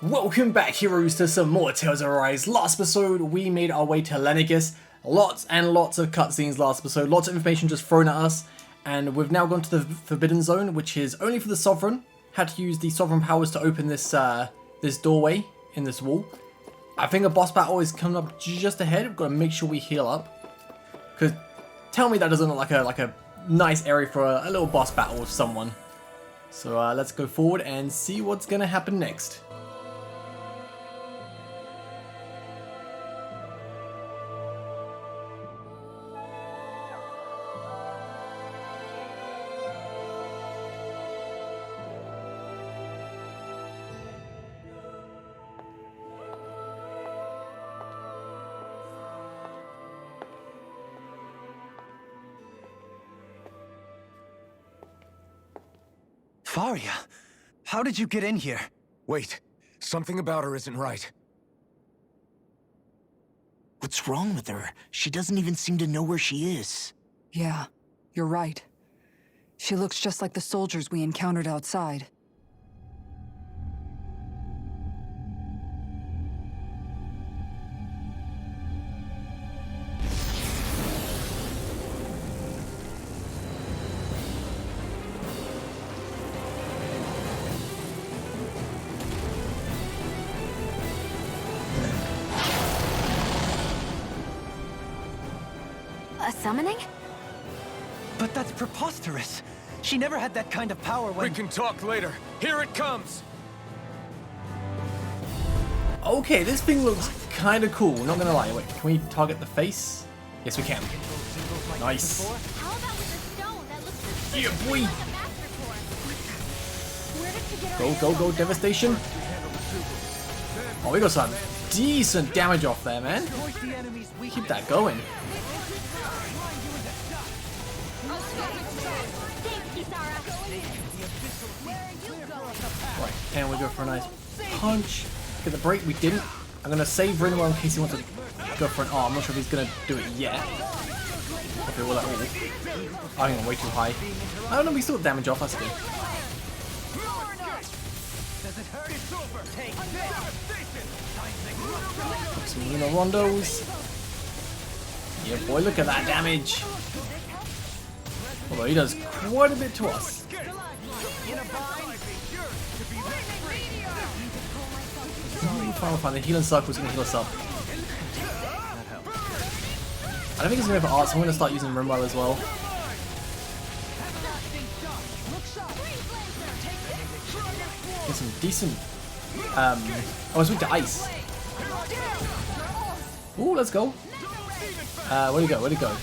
Welcome back, heroes, to some more Tales of Arise. Last episode, we made our way to Lenegus. Lots and lots of cutscenes last episode, lots of information just thrown at us, and we've now gone to the Forbidden Zone, which is only for the Sovereign. Had to use the Sovereign powers to open this this doorway in this wall. I think a boss battle is coming up just ahead. We've got to make sure we heal up. Because tell me that doesn't look like a nice area for a little boss battle with someone. So let's go forward and see what's going to happen next. Faria, how did you get in here? Wait, something about her isn't right. What's wrong with her? She doesn't even seem to know where she is. Yeah, you're right. She looks just like the soldiers we encountered outside. A summoning? But that's preposterous. She never had that kind of power when— We can talk later. Here it comes! Okay, this thing looks kind of cool, not gonna lie. Wait, can we target the face? Yes, we can. Nice. How about with the stone that looks Yeah, boy. like a master core? Where did she get her Go, hands go, on go, this? devastation. Oh, we got some decent damage off there, man. Keep that going. Thanks, Kisara. Where are you going? Right, and we go for a nice punch. Get the break, we didn't. I'm gonna save Rinwell in case he wants to go for an arm. I'm not sure if he's gonna do it yet. Okay, well, that all. I'm going way too high. I don't know, we still got damage off, that's good. Put some Luna Rondos. Yeah, boy, look at that damage. Although he does quite a bit to us. Fine, the healing circle is going to heal us up. I don't think it's going to go for art, so I'm going to start using Rimwell as well. Get some decent... oh, it's weak to ice. Ooh, let's go. Where'd he go? Where'd he go?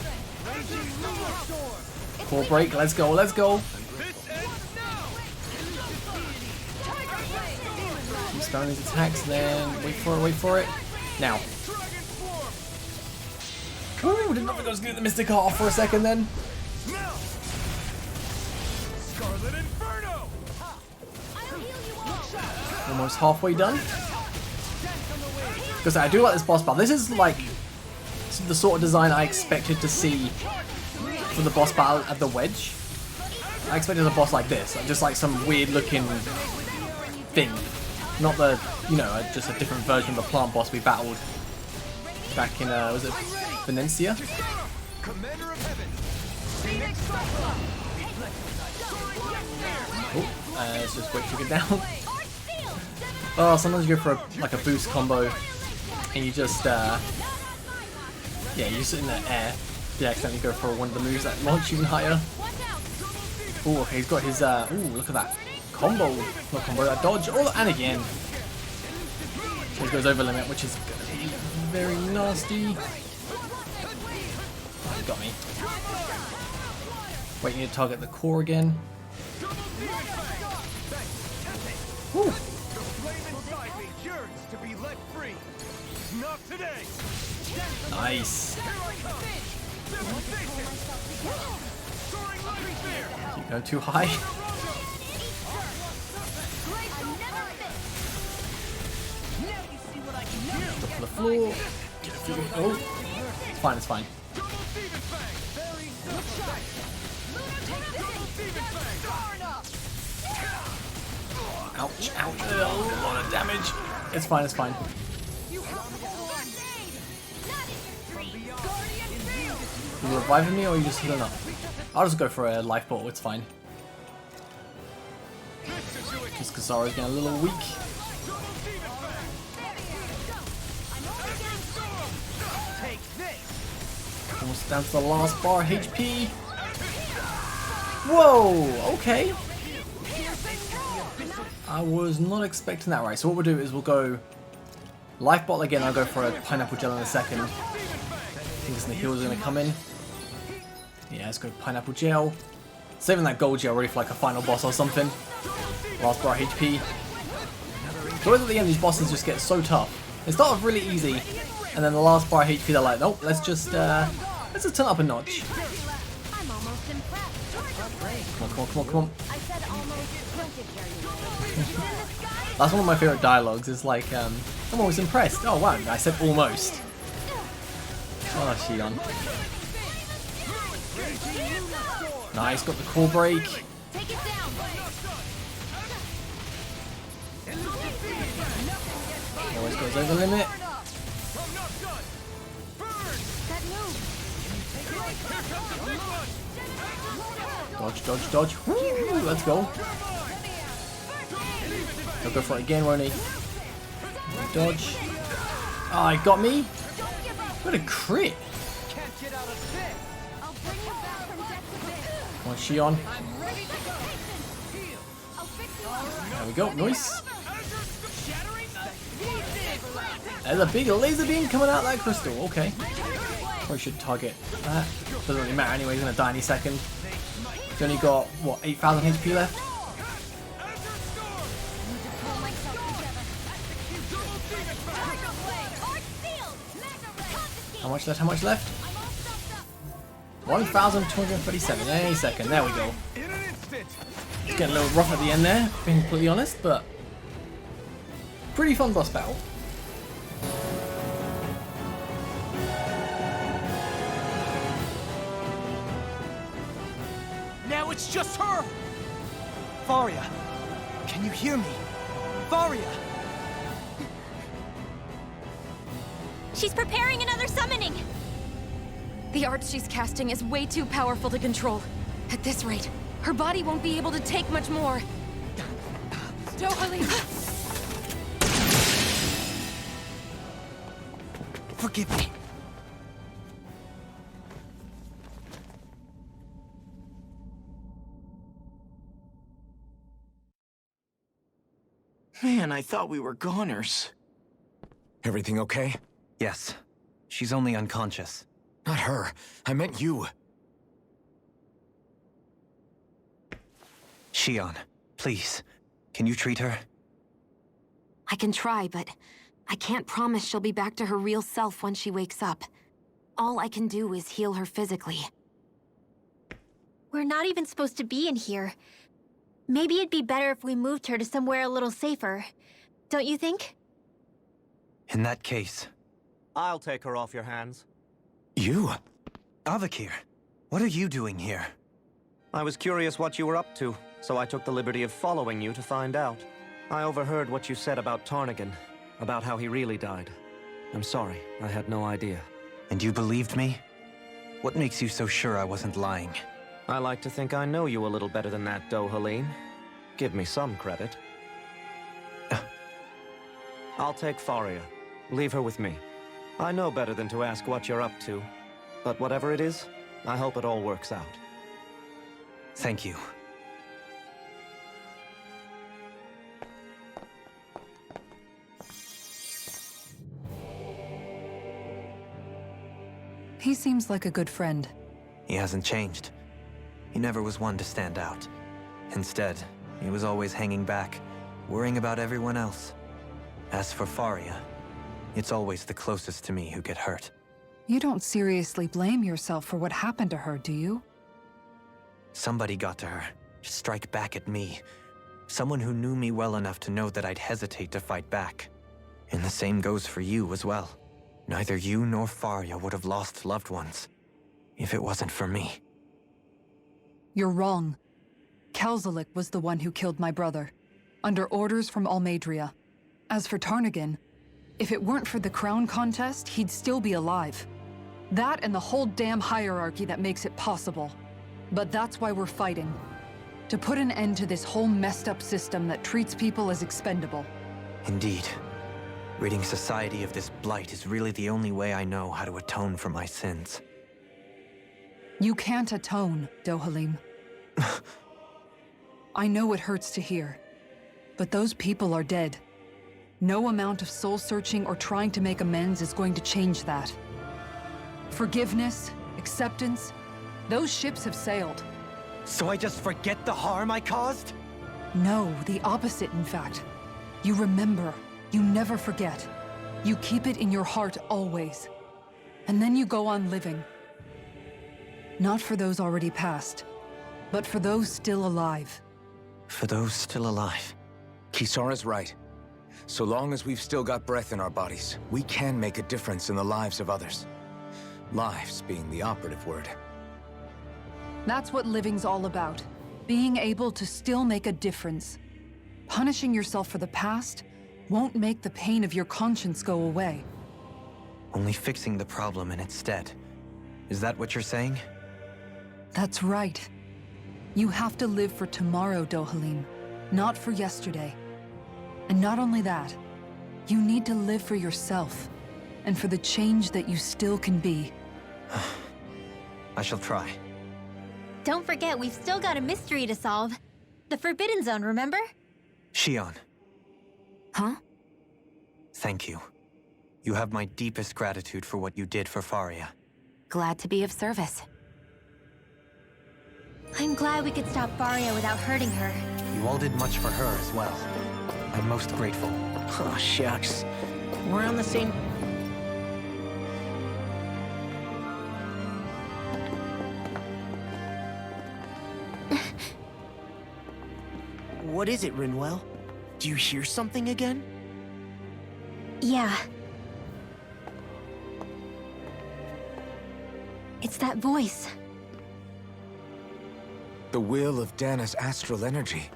Core break, let's go, let's go. Keep spamming these attacks, then wait for it. Now. Ooh, did not think I was going to get the Mystic Heart off for a second then. Almost halfway done. Because I do like this boss battle. This is like the sort of design I expected to see for the boss battle at the Wedge. I expected a boss like this, just like some weird looking thing. Not the, you know, just a different version of the plant boss we battled back in, was it Venetia? Oh, let's just wait to get down. Oh, sometimes you go for like a boost combo and you just, yeah, you just sit in the air. You accidentally go for one of the moves that launch even higher. Oh, okay, he's got his, ooh, look at that combo. Not combo, that dodge. Oh, and again. He goes over limit, which is going to be very nasty. Oh, he got me. Wait, you need to target the core again. Woo. Nice. Keep going too high. Drop to the floor. Oh, it's fine, it's fine. Ouch, ouch. A lot of damage. damage. It's fine, it's fine. You have to hold on. Not in your dreams. Guardian field. You reviving me or are you just healing up? I'll just go for a life bottle, it's fine. Just Kasara's getting a little weak. Almost down to the last bar HP. Whoa, okay. I was not expecting that. Right, so what we'll do is we'll go life bottle again. I'll go for a pineapple gel in a second. I think the heals are going to come in. Yeah, let's go pineapple gel. Saving that gold gel ready for like a final boss or something. Last bar HP. So at the end, these bosses just get so tough. They start off really easy, and then the last bar HP, they're like, nope, let's just turn up a notch. I'm almost impressed. Come on, come on, come on. I said almost. Don't get carried away. That's one of my favorite dialogues. It's like, I'm almost impressed. Oh wow, I said almost. Oh, Shion. Nice, got the core break. Take it down. Always goes over limit. That move. Dodge, dodge, dodge. Woo, let's go. He'll go for it again, won't he? Dodge. Oh, he got me. What a crit. I'll bring you back from death to death. Come on, Shion. I'll fix you up. There we go. Nice. There's a big laser beam coming out of that crystal. Okay. Probably should target that. Doesn't really matter anyway. He's going to die any second. He's only got, what, 8,000 HP left? How much left? How much left? 1,237. Any second. There we go. It's getting a little rough at the end there, being completely honest, but pretty fun boss battle. Now it's just her! Faria, can you hear me? Faria! She's preparing another summoning. The art she's casting is way too powerful to control. At this rate, her body won't be able to take much more. Dohalim! Forgive me. Man, I thought we were goners. Everything okay? Yes. She's only unconscious. Not her. I meant you. Shion, please. Can you treat her? I can try, but I can't promise she'll be back to her real self when she wakes up. All I can do is heal her physically. We're not even supposed to be in here. Maybe it'd be better if we moved her to somewhere a little safer. Don't you think? In that case... I'll take her off your hands. You? Avakir, what are you doing here? I was curious what you were up to, so I took the liberty of following you to find out. I overheard what you said about Tarnigan, about how he really died. I'm sorry, I had no idea. And you believed me? What makes you so sure I wasn't lying? I like to think I know you a little better than that, Dohalim. Give me some credit. I'll take Faria. Leave her with me. I know better than to ask what you're up to. But whatever it is, I hope it all works out. Thank you. He seems like a good friend. He hasn't changed. He never was one to stand out. Instead, he was always hanging back, worrying about everyone else. As for Faria, it's always the closest to me who get hurt. You don't seriously blame yourself for what happened to her, do you? Somebody got to her, to strike back at me. Someone who knew me well enough to know that I'd hesitate to fight back. And the same goes for you as well. Neither you nor Faria would have lost loved ones, if it wasn't for me. You're wrong. Kelzelik was the one who killed my brother, under orders from Almadria. As for Tarnigan, if it weren't for the crown contest, he'd still be alive. That and the whole damn hierarchy that makes it possible. But that's why we're fighting. To put an end to this whole messed up system that treats people as expendable. Indeed. Ridding society of this blight is really the only way I know how to atone for my sins. You can't atone, Dohalim. I know it hurts to hear, but those people are dead. No amount of soul-searching or trying to make amends is going to change that. Forgiveness, acceptance, those ships have sailed. So I just forget the harm I caused? No, the opposite, in fact. You remember. You never forget. You keep it in your heart always. And then you go on living. Not for those already passed, but for those still alive. For those still alive. Kisara's right. So long as we've still got breath in our bodies, we can make a difference in the lives of others. Lives being the operative word. That's what living's all about. Being able to still make a difference. Punishing yourself for the past won't make the pain of your conscience go away. Only fixing the problem in its stead. Is that what you're saying? That's right. You have to live for tomorrow, Dohalim, not for yesterday. And not only that, you need to live for yourself, and for the change that you still can be. I shall try. Don't forget, we've still got a mystery to solve. The Forbidden Zone, remember? Shion, Huh? thank you. You have my deepest gratitude for what you did for Faria. Glad to be of service. I'm glad we could stop Faria without hurting her. You all did much for her as well. I'm most grateful. Oh, shucks. We're on the same... What is it, Rinwell? Do you hear something again? Yeah. It's that voice. The will of Dana's astral energy.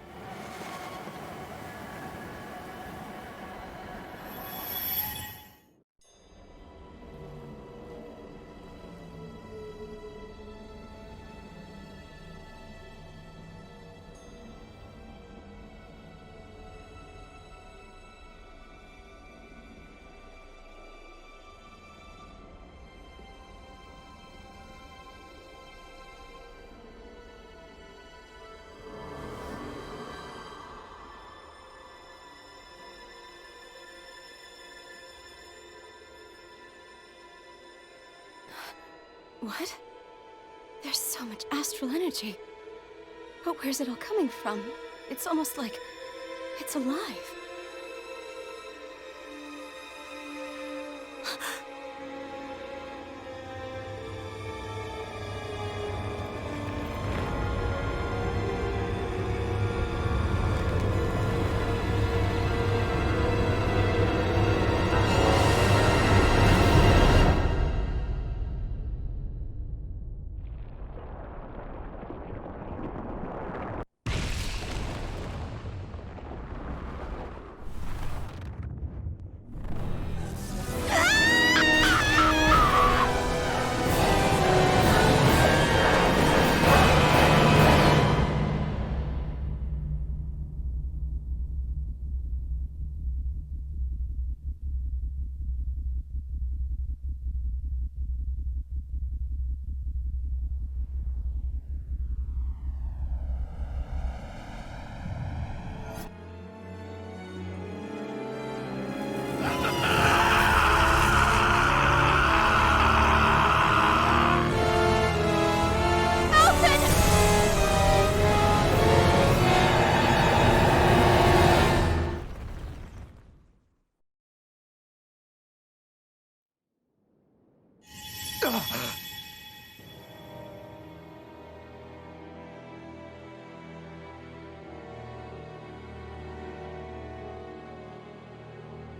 What? There's so much astral energy. But where's it all coming from? It's almost like it's alive.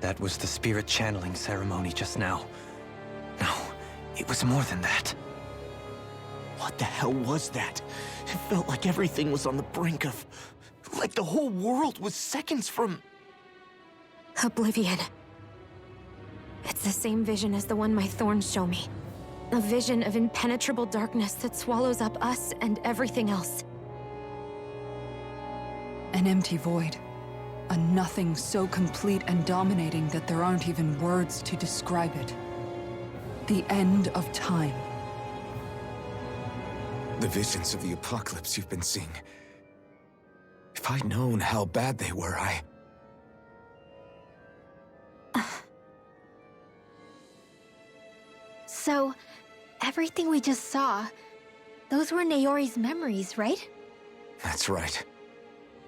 That was the spirit channeling ceremony just now. No, it was more than that. What the hell was that? It felt like everything was on the brink of... like the whole world was seconds from... Oblivion. It's the same vision as the one my thorns show me. A vision of impenetrable darkness that swallows up us and everything else. An empty void. A nothing so complete and dominating that there aren't even words to describe it. The end of time. The visions of the apocalypse you've been seeing. If I'd known how bad they were, So, everything we just saw, those were Naori's memories, right? That's right.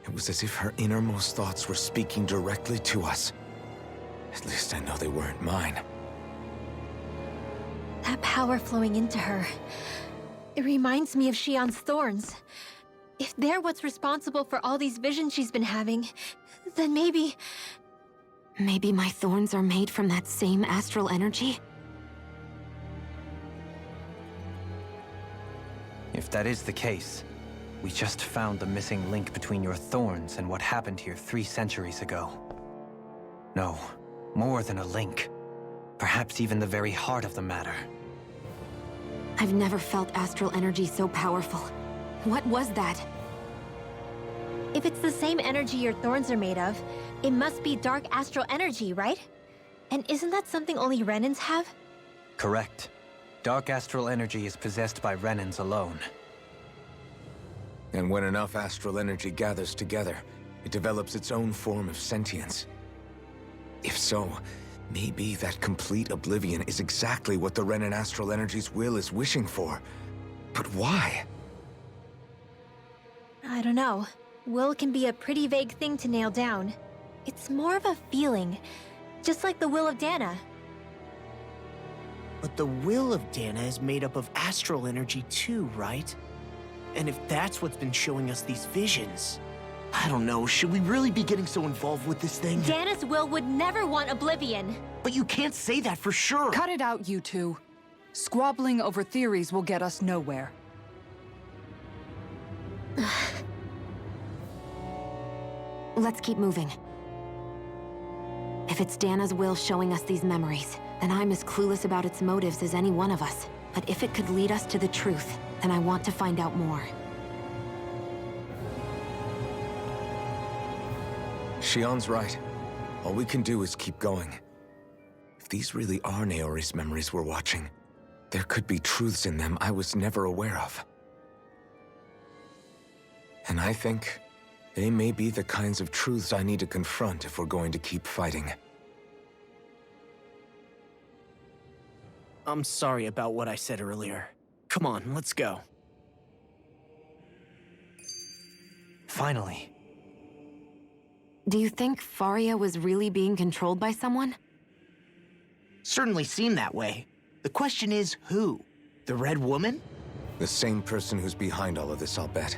It was as if her innermost thoughts were speaking directly to us. At least I know they weren't mine. That power flowing into her. It reminds me of Shion's thorns. If they're what's responsible for all these visions she's been having, then maybe... Maybe my thorns are made from that same astral energy? If that is the case, we just found the missing link between your thorns and what happened here 3 centuries ago. No, more than a link. Perhaps even the very heart of the matter. I've never felt astral energy so powerful. What was that? If it's the same energy your thorns are made of, it must be dark astral energy, right? And isn't that something only Renans have? Correct. Dark astral energy is possessed by Renans alone. And when enough astral energy gathers together, it develops its own form of sentience. If so, maybe that complete oblivion is exactly what the Renan astral energy's will is wishing for. But why? I don't know. Will can be a pretty vague thing to nail down. It's more of a feeling, just like the will of Dana. But the will of Dana is made up of astral energy too, right? And if that's what's been showing us these visions... I don't know, should we really be getting so involved with this thing? Dana's will would never want Oblivion. But you can't say that for sure! Cut it out, you two. Squabbling over theories will get us nowhere. Let's keep moving. If it's Dana's will showing us these memories, then I'm as clueless about its motives as any one of us. But if it could lead us to the truth, then I want to find out more. Shion's right. All we can do is keep going. If these really are Naori's memories we're watching, there could be truths in them I was never aware of. And I think they may be the kinds of truths I need to confront if we're going to keep fighting. I'm sorry about what I said earlier. Come on, let's go. Finally. Do you think Faria was really being controlled by someone? Certainly seemed that way. The question is, who? The Red Woman? The same person who's behind all of this, I'll bet.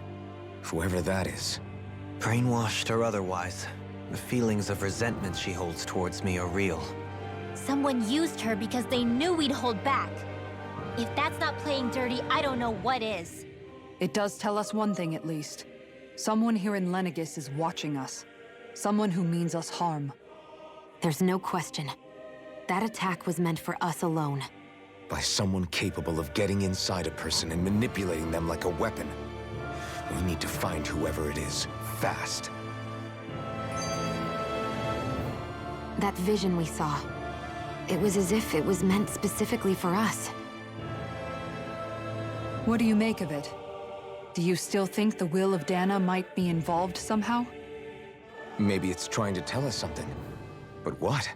Whoever that is. Brainwashed or otherwise, the feelings of resentment she holds towards me are real. Someone used her because they knew we'd hold back. If that's not playing dirty, I don't know what is. It does tell us one thing at least. Someone here in Lenegis is watching us. Someone who means us harm. There's no question. That attack was meant for us alone. By someone capable of getting inside a person and manipulating them like a weapon. We need to find whoever it is, fast. That vision we saw. It was as if it was meant specifically for us. What do you make of it? Do you still think the will of Dana might be involved somehow? Maybe it's trying to tell us something. But what?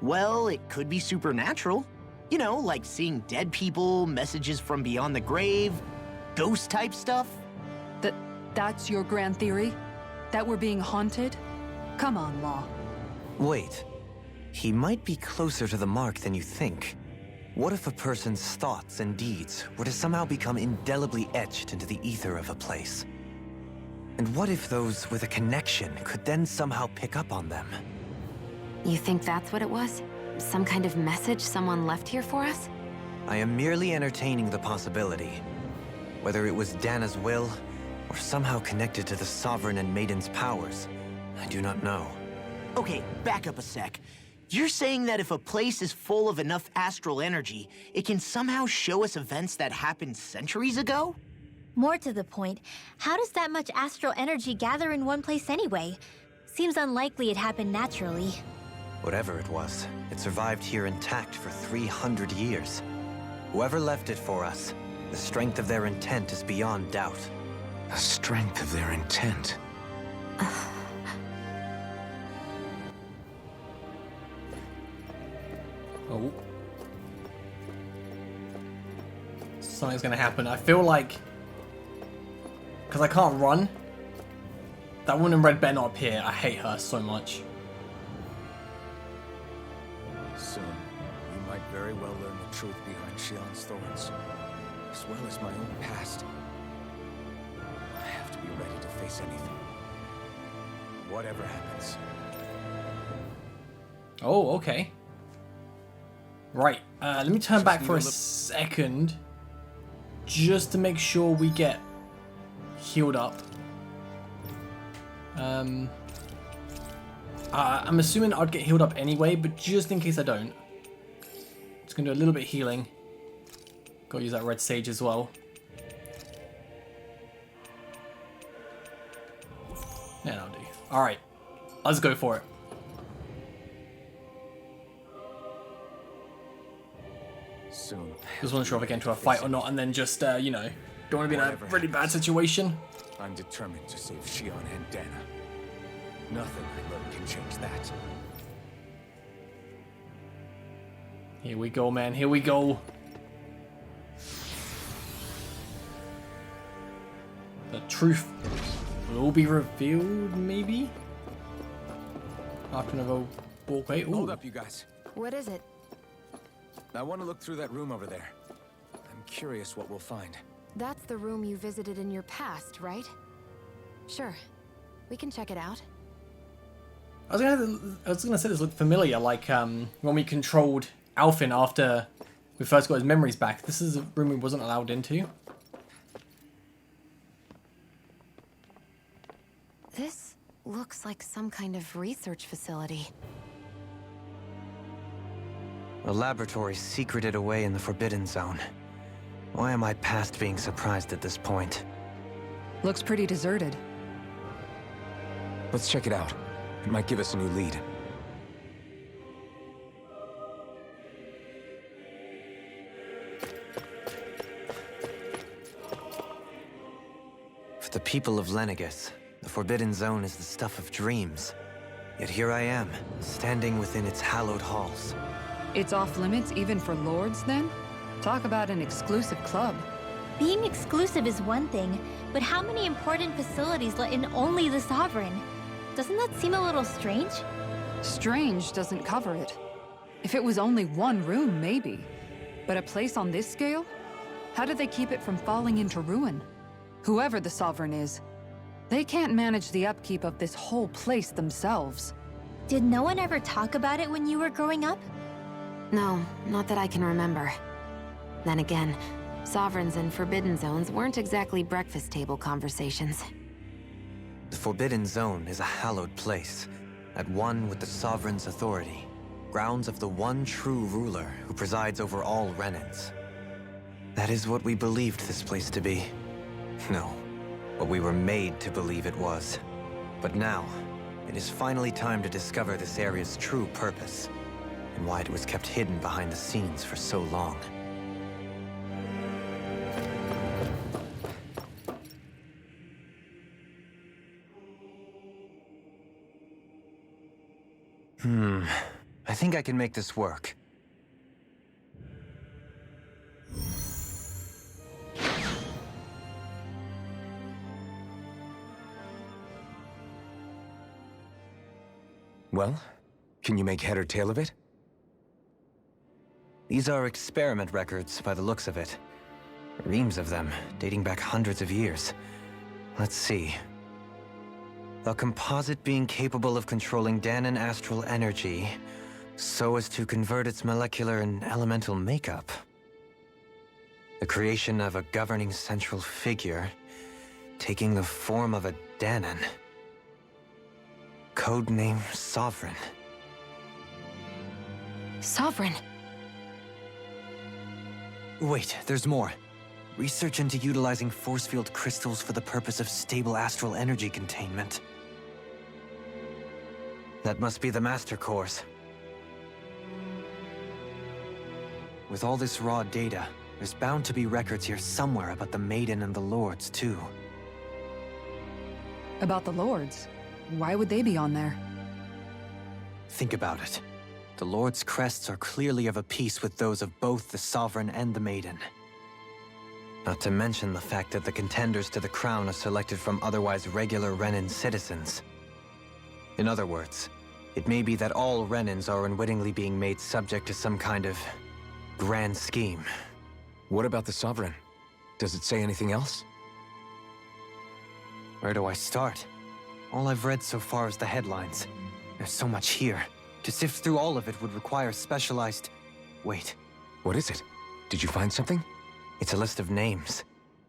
Well, it could be supernatural. You know, like seeing dead people, messages from beyond the grave, ghost-type stuff. That's your grand theory? That we're being haunted? Come on, Law. Wait. He might be closer to the mark than you think. What if a person's thoughts and deeds were to somehow become indelibly etched into the ether of a place? And what if those with a connection could then somehow pick up on them? You think that's what it was? Some kind of message someone left here for us? I am merely entertaining the possibility. Whether it was Dana's will, or somehow connected to the Sovereign and Maiden's powers, I do not know. Okay, back up a sec. You're saying that if a place is full of enough astral energy, it can somehow show us events that happened centuries ago? More to the point, how does that much astral energy gather in one place anyway? Seems unlikely it happened naturally. Whatever it was, it survived here intact for 300 years. Whoever left it for us, the strength of their intent is beyond doubt. The strength of their intent. Oh. Something's gonna happen. I feel like... because I can't run. That woman in red better not appear. I hate her so much. Soon, you might very well learn the truth behind Shion's thorns, as well as my own past. I have to be ready to face anything. Whatever happens. Oh, okay. Right, let me turn back for a second, just to make sure we get healed up. I'm assuming I'd get healed up anyway, but just in case I don't, just gonna do a little bit of healing. Gotta use that red sage as well. Yeah, that'll do. Alright, let's go for it. Soon. Just wasn't sure if I get into a fight or not, and then just, you know, don't want to be in a really bad situation. I'm determined to save Shion and Dana. Nothing I learn can change that. Here we go, man. Here we go. The truth will all be revealed, maybe? After another walkway. Ooh. Hold up, you guys. What is it? I want to look through that room over there. I'm curious what we'll find. That's the room you visited in your past, right? Sure. We can check it out. I was gonna say this looked familiar, like when we controlled Alfin after we first got his memories back. This is a room we wasn't allowed into. This looks like some kind of research facility. A laboratory secreted away in the Forbidden Zone. Why am I past being surprised at this point? Looks pretty deserted. Let's check it out. It might give us a new lead. For the people of Lenegis, the Forbidden Zone is the stuff of dreams. Yet here I am, standing within its hallowed halls. It's off limits even for lords, then? Talk about an exclusive club. Being exclusive is one thing, but how many important facilities let in only the Sovereign? Doesn't that seem a little strange? Strange doesn't cover it. If it was only one room, maybe. But a place on this scale? How do they keep it from falling into ruin? Whoever the Sovereign is, they can't manage the upkeep of this whole place themselves. Did no one ever talk about it when you were growing up? No, not that I can remember. Then again, Sovereigns and Forbidden Zones weren't exactly breakfast table conversations. The Forbidden Zone is a hallowed place, at one with the Sovereign's authority, grounds of the one true ruler who presides over all Renans. That is what we believed this place to be. No, what we were made to believe it was. But now, it is finally time to discover this area's true purpose, and why it was kept hidden behind the scenes for so long. I think I can make this work. Well, can you make head or tail of it? These are experiment records by the looks of it. Reams of them, dating back hundreds of years. Let's see. A composite being capable of controlling Danan astral energy, so as to convert its molecular and elemental makeup. The creation of a governing central figure, taking the form of a Danan. Codename Sovereign. Sovereign. Wait, there's more. Research into utilizing force field crystals for the purpose of stable astral energy containment. That must be the Master Cores. With all this raw data, there's bound to be records here somewhere about the Maiden and the Lords, too. About the Lords? Why would they be on there? Think about it. The Lord's crests are clearly of a piece with those of both the Sovereign and the Maiden. Not to mention the fact that the contenders to the crown are selected from otherwise regular Renan citizens. In other words, it may be that all Renans are unwittingly being made subject to some kind of grand scheme. What about the Sovereign? Does it say anything else? Where do I start? All I've read so far is the headlines. There's so much here. To sift through all of it would require specialized... Wait. What is it? Did you find something? It's a list of names,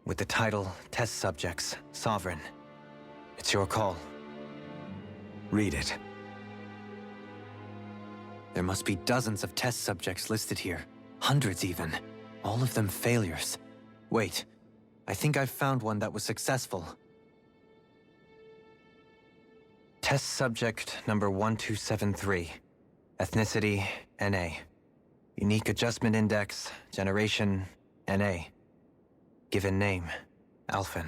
with the title, Test Subjects, Sovereign. It's your call. Read it. There must be dozens of test subjects listed here. Hundreds even. All of them failures. Wait, I think I've found one that was successful. Test subject number 1273. Ethnicity, NA. Unique adjustment index, generation, NA. Given name, Alphen.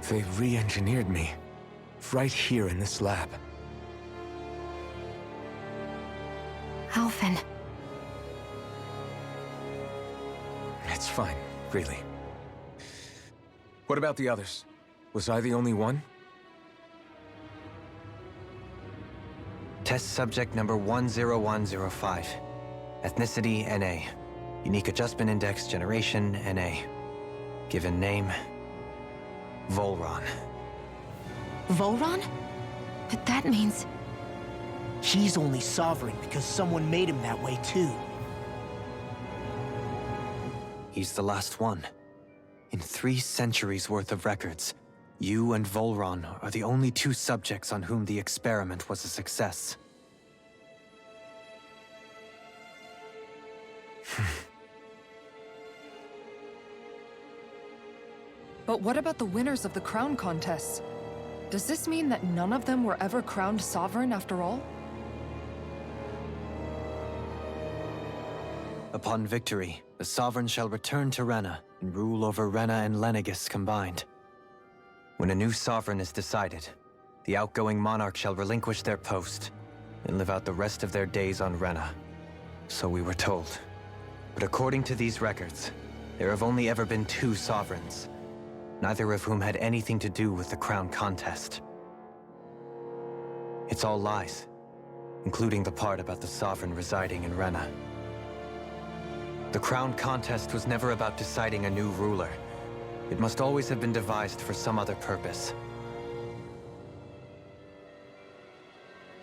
They re-engineered me. Right here in this lab. Alphen. It's fine, really. What about the others? Was I the only one? Test subject number 10105. Ethnicity, NA. Unique adjustment index, generation, NA. Given name, Volron. Volron? But that means... He's only sovereign because someone made him that way too. He's the last one. In 3 centuries worth of records, you and Volron are the only 2 subjects on whom the experiment was a success. But what about the winners of the crown contests? Does this mean that none of them were ever crowned sovereign after all? Upon victory, the Sovereign shall return to Rena and rule over Rena and Lenegis combined. When a new Sovereign is decided, the outgoing monarch shall relinquish their post and live out the rest of their days on Rena. So we were told. But according to these records, there have only ever been 2 Sovereigns, neither of whom had anything to do with the crown contest. It's all lies, including the part about the Sovereign residing in Rena. The crown contest was never about deciding a new ruler. It must always have been devised for some other purpose.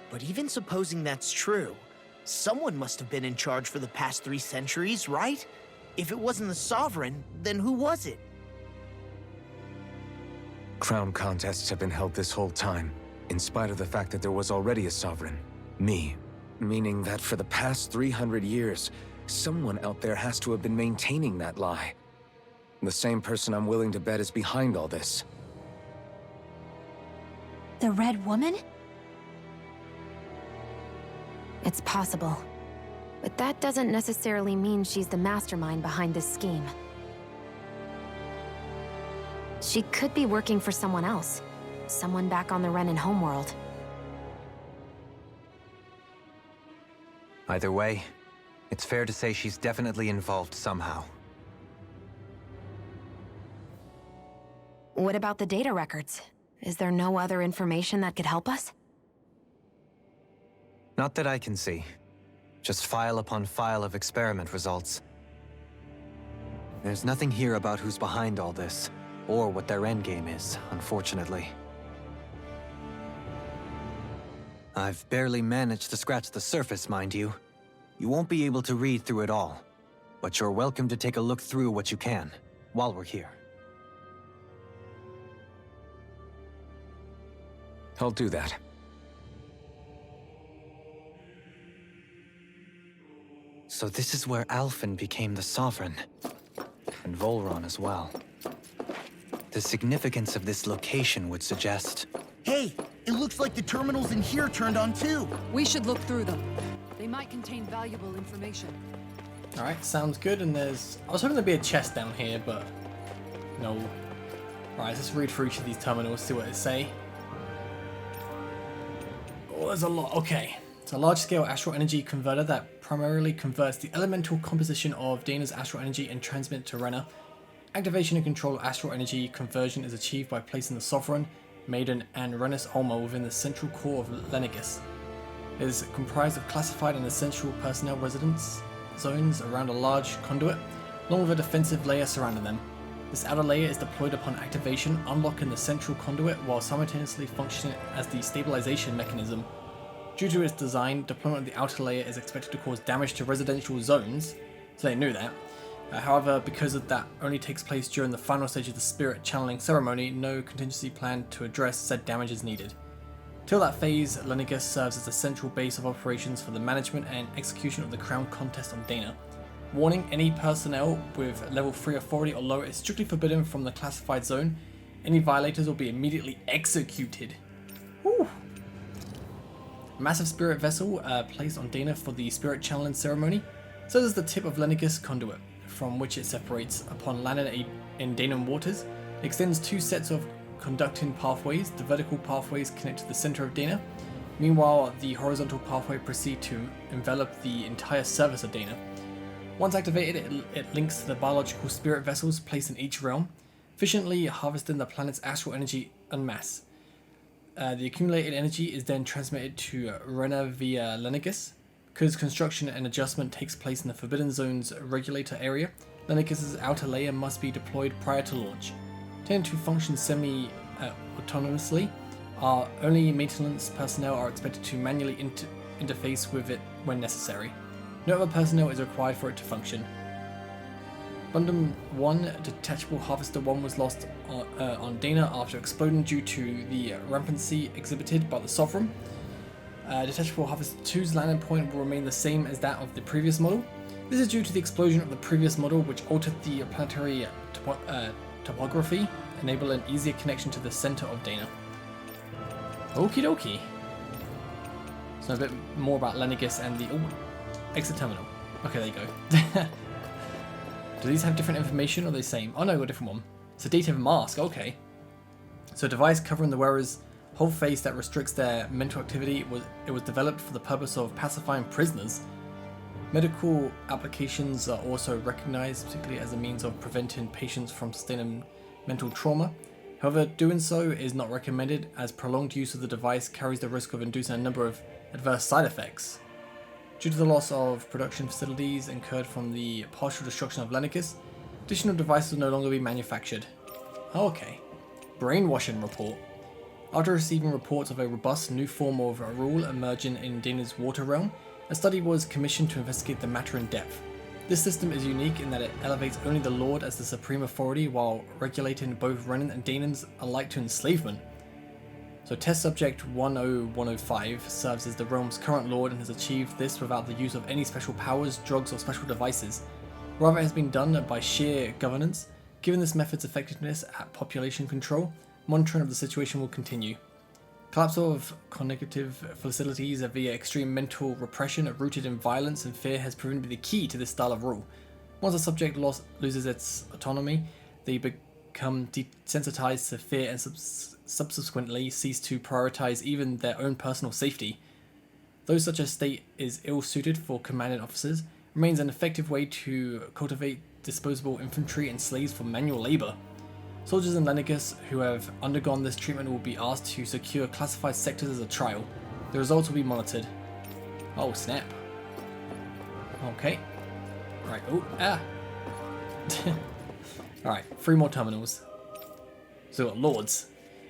But even supposing that's true, someone must have been in charge for the past 3 centuries, right? If it wasn't the Sovereign, then who was it? Crown contests have been held this whole time, in spite of the fact that there was already a Sovereign. Me. Meaning that for the past 300 years, someone out there has to have been maintaining that lie. The same person I'm willing to bet is behind all this. The Red Woman? It's possible. But that doesn't necessarily mean she's the mastermind behind this scheme. She could be working for someone else. Someone back on the Renan homeworld. Either way, it's fair to say she's definitely involved somehow. What about the data records? Is there no other information that could help us? Not that I can see. Just file upon file of experiment results. There's nothing here about who's behind all this, or what their endgame is, unfortunately. I've barely managed to scratch the surface, mind you. You won't be able to read through it all, but you're welcome to take a look through what you can. while we're here. I'll do that. So this is where Alphen became the Sovereign, and Volron as well. The significance of this location would suggest... Hey, it looks like the terminals in here turned on too. We should look through them. They might contain valuable information. Alright, sounds good, and there's... I was hoping there'd be a chest down here, but... no. Alright, let's read through each of these terminals, see what they say. Oh, there's a lot. Okay. It's a large-scale astral energy converter that primarily converts the elemental composition of Dana's astral energy and transmits to Renna. Activation and control of astral energy conversion is achieved by placing the Sovereign, Maiden, and Renna's Ulma within the central core of Lenegis. It is comprised of classified and essential personnel residence zones around a large conduit, along with a defensive layer surrounding them. This outer layer is deployed upon activation, unlocking the central conduit while simultaneously functioning as the stabilization mechanism. Due to its design, deployment of the outer layer is expected to cause damage to residential zones, so they knew that. However, because of that only takes place during the final stage of the spirit channeling ceremony, no contingency plan to address said damage is needed. Till that phase, Lenegis serves as a central base of operations for the management and execution of the crown contest on Dana. Warning, any personnel with level 3 authority or lower is strictly forbidden from the classified zone. Any violators will be immediately executed. Whew. Massive spirit vessel placed on Dana for the spirit channeling ceremony serves as the tip of Lenegis conduit, from which it separates. Upon landing in Danan waters, it extends two sets of conducting pathways. The vertical pathways connect to the center of Dana. Meanwhile, the horizontal pathway proceeds to envelop the entire surface of Dana. Once activated, it links to the biological spirit vessels placed in each realm, efficiently harvesting the planet's astral energy en masse. The accumulated energy is then transmitted to Renna via Lenegis. Because construction and adjustment takes place in the Forbidden Zone's regulator area, Lenegis' outer layer must be deployed prior to launch. Tending to function semi-autonomously, only maintenance personnel are expected to manually interface with it when necessary. No other personnel is required for it to function. Bundum 1 Detachable Harvester 1 was lost on Dana after exploding due to the rampancy exhibited by the Sovereign. Detachable Harvester 2's landing point will remain the same as that of the previous model. This is due to the explosion of the previous model, which altered the planetary topography, enabling an easier connection to the center of Dana. Okie dokie. So a bit more about Lenegis and the exit terminal. Okay, there you go. Do these have different information or are they the same? Oh no, a different one. It's a dative mask, okay. So a device covering the wearer's whole face that restricts their mental activity. It was developed for the purpose of pacifying prisoners. Medical applications are also recognized, particularly as a means of preventing patients from sustaining mental trauma. However, doing so is not recommended, as prolonged use of the device carries the risk of inducing a number of adverse side effects. Due to the loss of production facilities incurred from the partial destruction of Lenegis, additional devices will no longer be manufactured. Okay. Brainwashing Report. After receiving reports of a robust new form of rule emerging in Dana's water realm, a study was commissioned to investigate the matter in depth. This system is unique in that it elevates only the Lord as the supreme authority while regulating both Renan and Danans alike to enslavement. So test subject 10105 serves as the realm's current Lord and has achieved this without the use of any special powers, drugs, or special devices. Rather, it has been done by sheer governance. Given this method's effectiveness at population control, monitoring of the situation will continue. Collapse of cognitive facilities via extreme mental repression rooted in violence and fear has proven to be the key to this style of rule. Once a subject loses its autonomy, they become desensitized to fear and subsequently cease to prioritize even their own personal safety. Though such a state is ill-suited for commanding officers, it remains an effective way to cultivate disposable infantry and slaves for manual labor. Soldiers in Lenegis who have undergone this treatment will be asked to secure classified sectors as a trial. The results will be monitored. Oh snap. Okay. Right, oh, ah! Alright, 3 more terminals. So we've got Lords.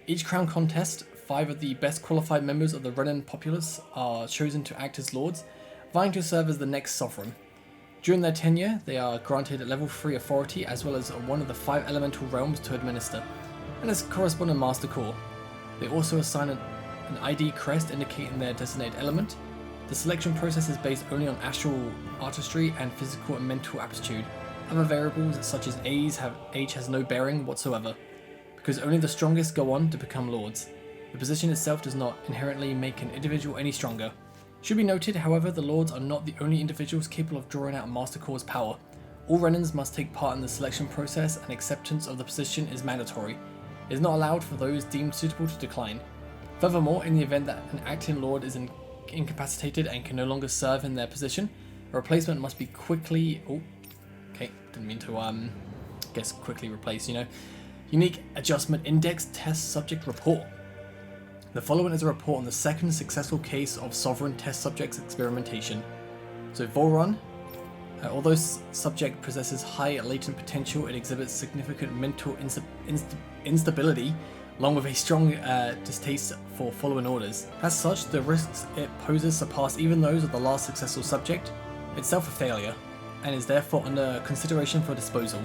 Each crown contest, 5 of the best qualified members of the Renan populace are chosen to act as Lords, vying to serve as the next Sovereign. During their tenure, they are granted a level 3 authority as well as one of the 5 elemental realms to administer, and as corresponding Master Core. They also assign an ID crest indicating their designated element. The selection process is based only on astral artistry and physical and mental aptitude. Other variables such as age has no bearing whatsoever, because only the strongest go on to become lords. The position itself does not inherently make an individual any stronger. Should be noted, however, the lords are not the only individuals capable of drawing out Master Core's power. All Renans must take part in the selection process, and acceptance of the position is mandatory. It is not allowed for those deemed suitable to decline. Furthermore, in the event that an acting lord is incapacitated and can no longer serve in their position, a replacement must be quickly... Oh, okay, didn't mean to, quickly replace, you know. Unique Adjustment Index Test Subject Report. The following is a report on the second successful case of Sovereign Test Subjects experimentation. So Volrun, although subject possesses high latent potential, it exhibits significant mental instability, along with a strong distaste for following orders. As such, the risks it poses surpass even those of the last successful subject, itself a failure, and is therefore under consideration for disposal.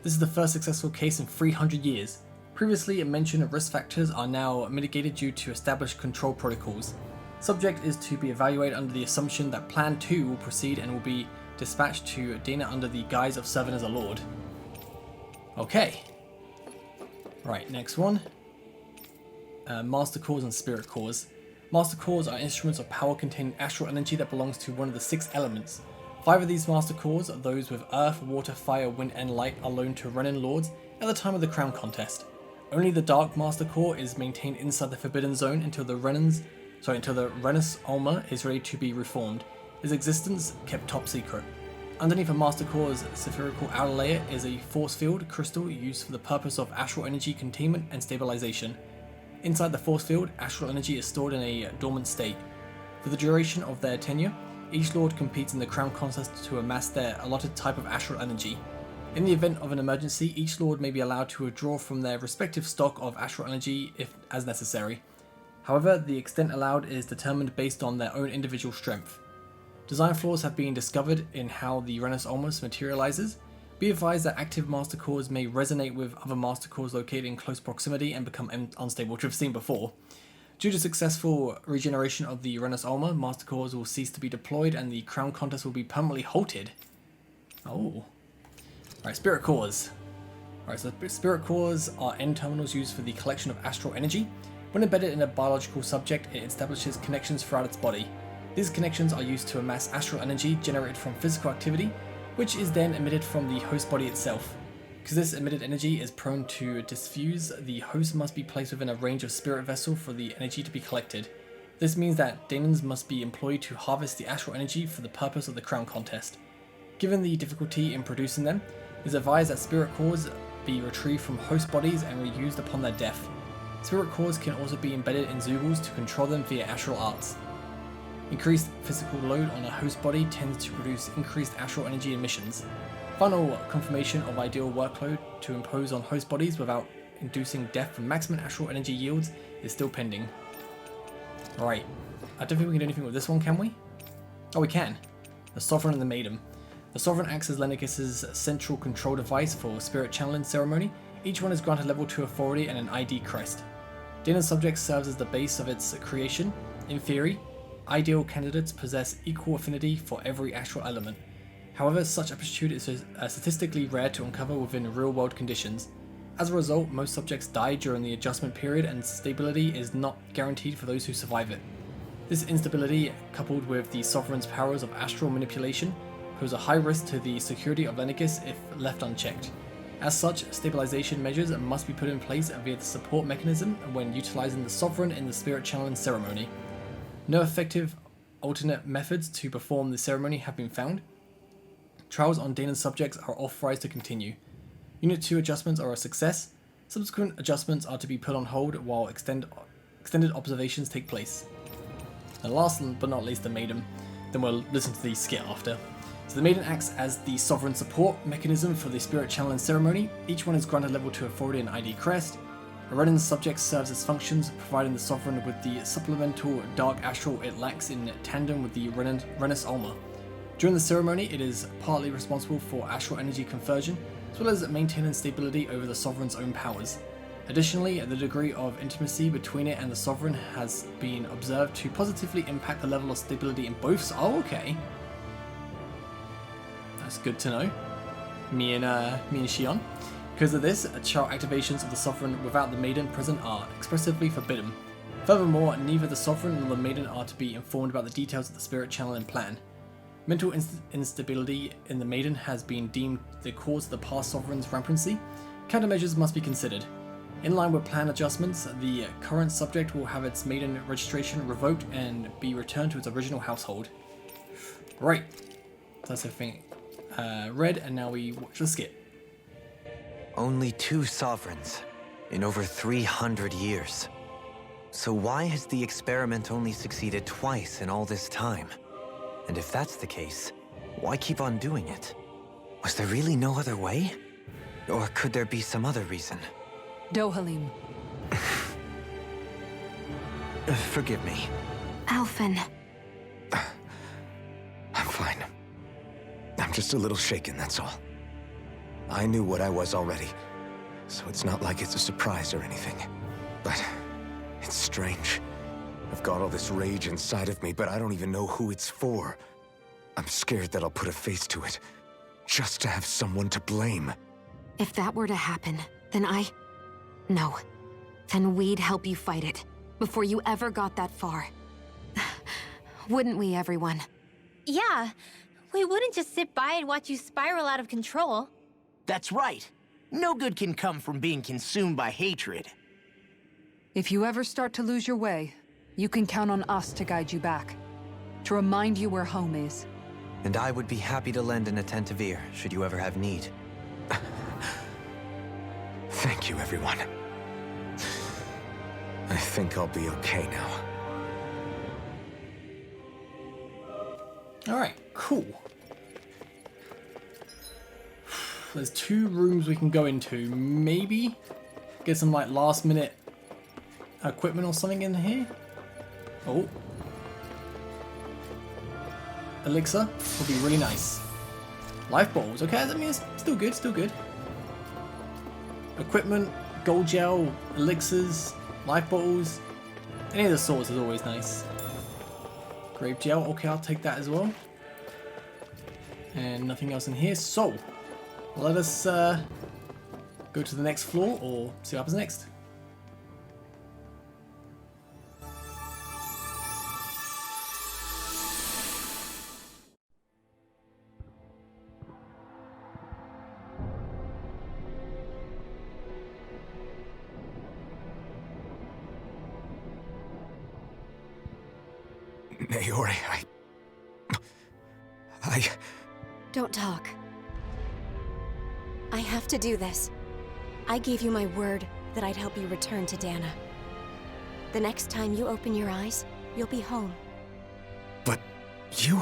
This is the first successful case in 300 years. Previously mentioned risk factors are now mitigated due to established control protocols. Subject is to be evaluated under the assumption that Plan 2 will proceed and will be dispatched to Dana under the guise of serving as a lord. Okay. Right, next one. Master Cores and Spirit Cores. Master Cores are instruments of power containing astral energy that belongs to one of the 6 elements. 5 of these Master Cores, those with Earth, Water, Fire, Wind and Light, are loaned to Renan Lords at the time of the Crown Contest. Only the Dark Master Core is maintained inside the Forbidden Zone until the Renus Alma is ready to be reformed, its existence kept top secret. Underneath a Master Core's spherical outer layer is a force field crystal used for the purpose of astral energy containment and stabilization. Inside the force field, astral energy is stored in a dormant state. For the duration of their tenure, each Lord competes in the Crown Contest to amass their allotted type of astral energy. In the event of an emergency, each Lord may be allowed to withdraw from their respective stock of astral energy if as necessary. However, the extent allowed is determined based on their own individual strength. Design flaws have been discovered in how the Renus Almus materializes. Be advised that active Master Cores may resonate with other Master Cores located in close proximity and become unstable, which we've seen before. Due to successful regeneration of the Renus Alma, Master Cores will cease to be deployed and the Crown Contest will be permanently halted. Oh. Alright, Spirit Cores. Alright, so Spirit Cores are end terminals used for the collection of astral energy. When embedded in a biological subject, it establishes connections throughout its body. These connections are used to amass astral energy generated from physical activity, which is then emitted from the host body itself. Because this emitted energy is prone to diffuse, the host must be placed within a range of spirit vessel for the energy to be collected. This means that Danans must be employed to harvest the astral energy for the purpose of the Crown Contest. Given the difficulty in producing them, it is advised that Spirit Cores be retrieved from host bodies and reused upon their death. Spirit Cores can also be embedded in Zoogles to control them via astral arts. Increased physical load on a host body tends to produce increased astral energy emissions. Final confirmation of ideal workload to impose on host bodies without inducing death from maximum astral energy yields is still pending. Alright, I don't think we can do anything with this one, can we? Oh, we can. The Sovereign and the Maiden. The Sovereign acts as Lennicus's central control device for Spirit Channeling Ceremony. Each one is granted level 2 authority and an ID crest. Dana's subject serves as the base of its creation. In theory, ideal candidates possess equal affinity for every astral element. However, such aptitude is statistically rare to uncover within real-world conditions. As a result, most subjects die during the adjustment period and stability is not guaranteed for those who survive it. This instability, coupled with the Sovereign's powers of astral manipulation, pose a high risk to the security of Lennicus if left unchecked. As such, stabilization measures must be put in place via the support mechanism when utilizing the Sovereign in the Spirit Channeling Ceremony. No effective alternate methods to perform the ceremony have been found. Trials on Danan subjects are authorized to continue. Unit 2 adjustments are a success. Subsequent adjustments are to be put on hold while extended observations take place. And last but not least, the Maiden. Then we'll listen to the skit after. So the Maiden acts as the Sovereign support mechanism for the Spirit Channeling Ceremony. Each one is granted level 2 authority and ID crest. A Renan subject serves as functions, providing the Sovereign with the supplemental dark astral it lacks in tandem with the Renus Alma. During the ceremony, it is partly responsible for astral energy conversion, as well as maintaining stability over the Sovereign's own powers. Additionally, the degree of intimacy between it and the Sovereign has been observed to positively impact the level of stability in both. Oh, okay. That's good to know. Me and Xion. Because of this, chart activations of the Sovereign without the Maiden present are expressively forbidden. Furthermore, neither the Sovereign nor the Maiden are to be informed about the details of the spirit channeling plan. Mental instability in the Maiden has been deemed the cause of the past Sovereign's rampancy. Countermeasures must be considered. In line with plan adjustments, the current subject will have its Maiden registration revoked and be returned to its original household. Right, that's everything read, and now we watch the skit. Only 2 sovereigns in over 300 years. So why has the experiment only succeeded twice in all this time? And if that's the case, why keep on doing it? Was there really no other way? Or could there be some other reason? Dohalim. Forgive me. Alphen. I'm fine. I'm just a little shaken, that's all. I knew what I was already, so it's not like it's a surprise or anything. But it's strange. I've got all this rage inside of me, but I don't even know who it's for. I'm scared that I'll put a face to it, just to have someone to blame. If that were to happen, then No. Then we'd help you fight it, before you ever got that far. Wouldn't we, everyone? Yeah, we wouldn't just sit by and watch you spiral out of control. That's right. No good can come from being consumed by hatred. If you ever start to lose your way, you can count on us to guide you back. To remind you where home is. And I would be happy to lend an attentive ear, should you ever have need. Thank you, everyone. I think I'll be okay now. Alright, cool. There's 2 rooms we can go into. Maybe get some like last minute equipment or something in here. Oh. Elixir would be really nice. Life balls. Okay, I mean, it's still good, still good. Equipment, gold gel, elixirs, life bottles. Any of the sorts is always nice. Grape gel. Okay, I'll take that as well. And nothing else in here. So, let us go to the next floor or see what happens next. Naori, I... Don't talk. I have to do this. I gave you my word that I'd help you return to Dana. The next time you open your eyes, you'll be home. But you...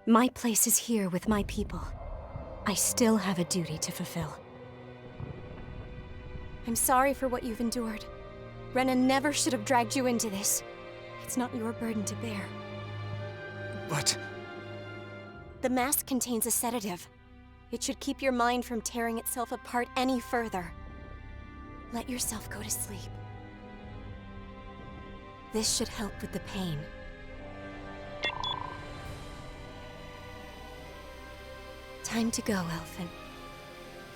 My place is here with my people. I still have a duty to fulfill. I'm sorry for what you've endured. Rena never should have dragged you into this. It's not your burden to bear. But... The mask contains a sedative. It should keep your mind from tearing itself apart any further. Let yourself go to sleep. This should help with the pain. Time to go, Elfin.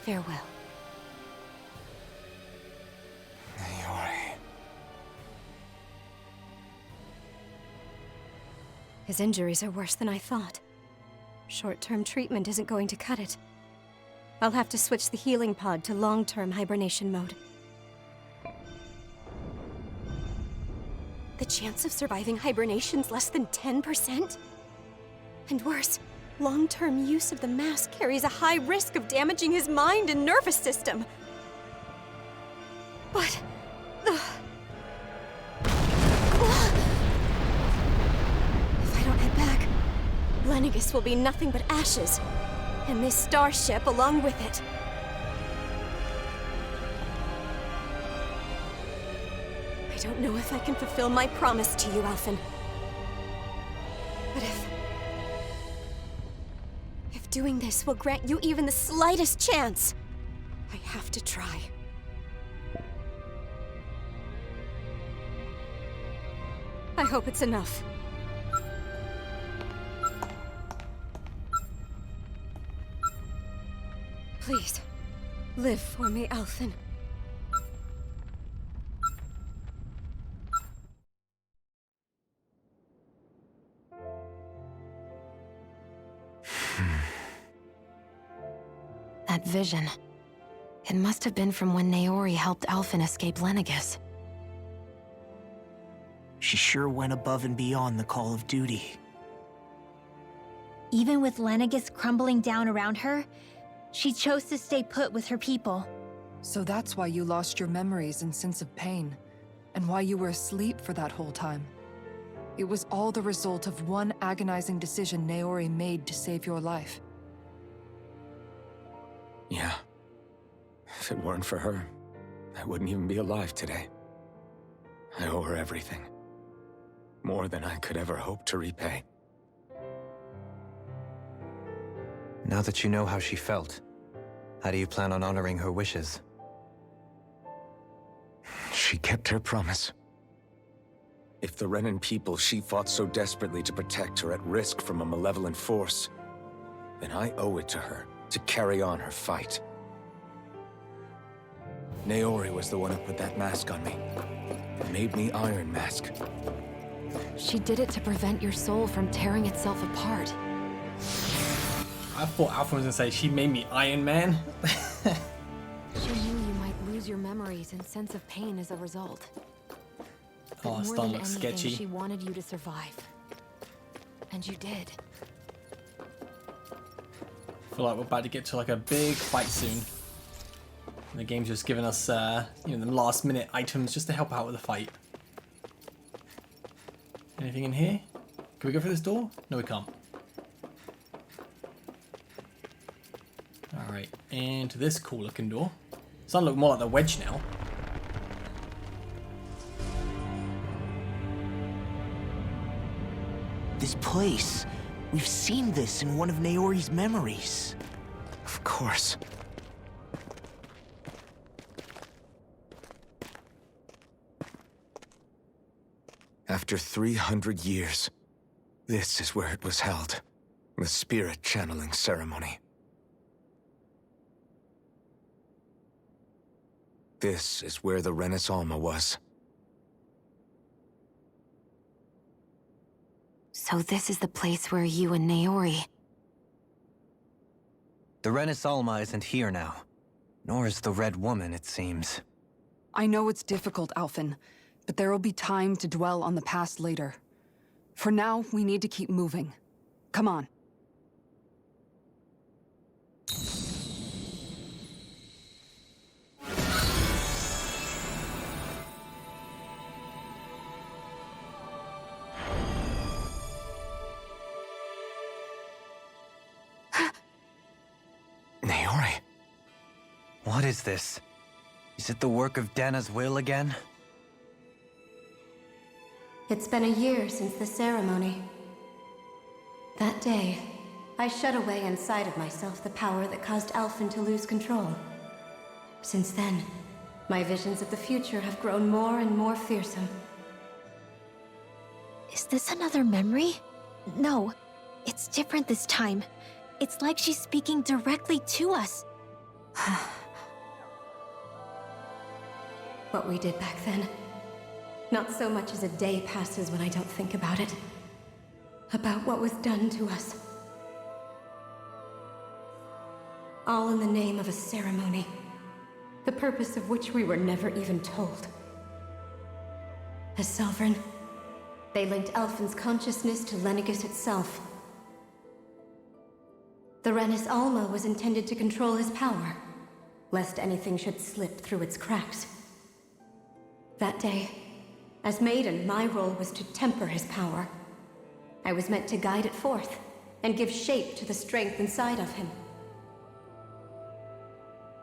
Farewell. Naori... His injuries are worse than I thought. Short-term treatment isn't going to cut it. I'll have to switch the healing pod to long-term hibernation mode. The chance of surviving hibernation's less than 10%? And worse, long-term use of the mask carries a high risk of damaging his mind and nervous system. But... If I don't head back, Lennigus will be nothing but ashes, and this starship along with it. I don't know if I can fulfill my promise to you, Alphen. But doing this will grant you even the slightest chance. I have to try. I hope it's enough. Please, live for me, Alphen. That vision. It must have been from when Naori helped Alphen escape Lenegis. She sure went above and beyond the call of duty. Even with Lenegis crumbling down around her, she chose to stay put with her people. So that's why you lost your memories and sense of pain, and why you were asleep for that whole time. It was all the result of one agonizing decision Naori made to save your life. Yeah. If it weren't for her, I wouldn't even be alive today. I owe her everything. More than I could ever hope to repay. Now that you know how she felt, how do you plan on honoring her wishes? She kept her promise. If the Renan people she fought so desperately to protect are at risk from a malevolent force, then I owe it to her to carry on her fight. Naori was the one who put that mask on me. It made me Iron Mask. She did it to prevent your soul from tearing itself apart. I thought Alpha was gonna say she made me Iron Man. She knew you might lose your memories and sense of pain as a result. But Oh, more Star than looks anything, sketchy. she wanted you to survive. And you did. I feel like we're about to get to like a big fight soon. And the game's just giving us, you know, the last minute items just to help out with the fight. Anything in here? Can we go through this door? No, we can't. Alright, and to this cool looking door. It's starting to look more like the wedge now. This place. We've seen this in one of Naori's memories. Of course. After 300 years, this is where it was held. The spirit channeling ceremony. This is where the Renis Alma was. So this is the place where you and Naori... The Renis Alma isn't here now. Nor is the Red Woman, it seems. I know it's difficult, Alphen, but there will be time to dwell on the past later. For now, we need to keep moving. Come on. Naori. What is this? Is it the work of Dana's will again? It's been a year since the ceremony. That day, I shut away inside of myself the power that caused Alphen to lose control. Since then, my visions of the future have grown more and more fearsome. Is this another memory? No, it's different this time. It's like she's speaking directly to us. What we did back then. Not so much as a day passes when I don't think about it. About what was done to us. All in the name of a ceremony. The purpose of which we were never even told. As Sovereign, they linked Alphen's consciousness to Lenegis itself. The Renis Alma was intended to control his power, lest anything should slip through its cracks. That day, as Maiden, my role was to temper his power. I was meant to guide it forth, and give shape to the strength inside of him.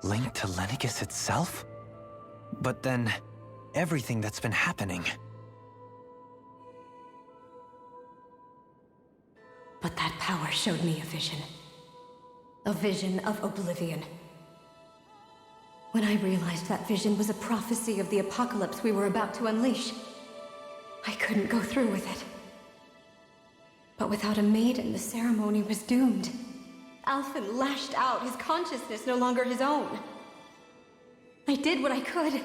Linked to Lenegis itself? But then, everything that's been happening... But that power showed me a vision. A vision of Oblivion. When I realized that vision was a prophecy of the apocalypse we were about to unleash, I couldn't go through with it. But without a maiden, the ceremony was doomed. Alphen lashed out, his consciousness no longer his own. I did what I could.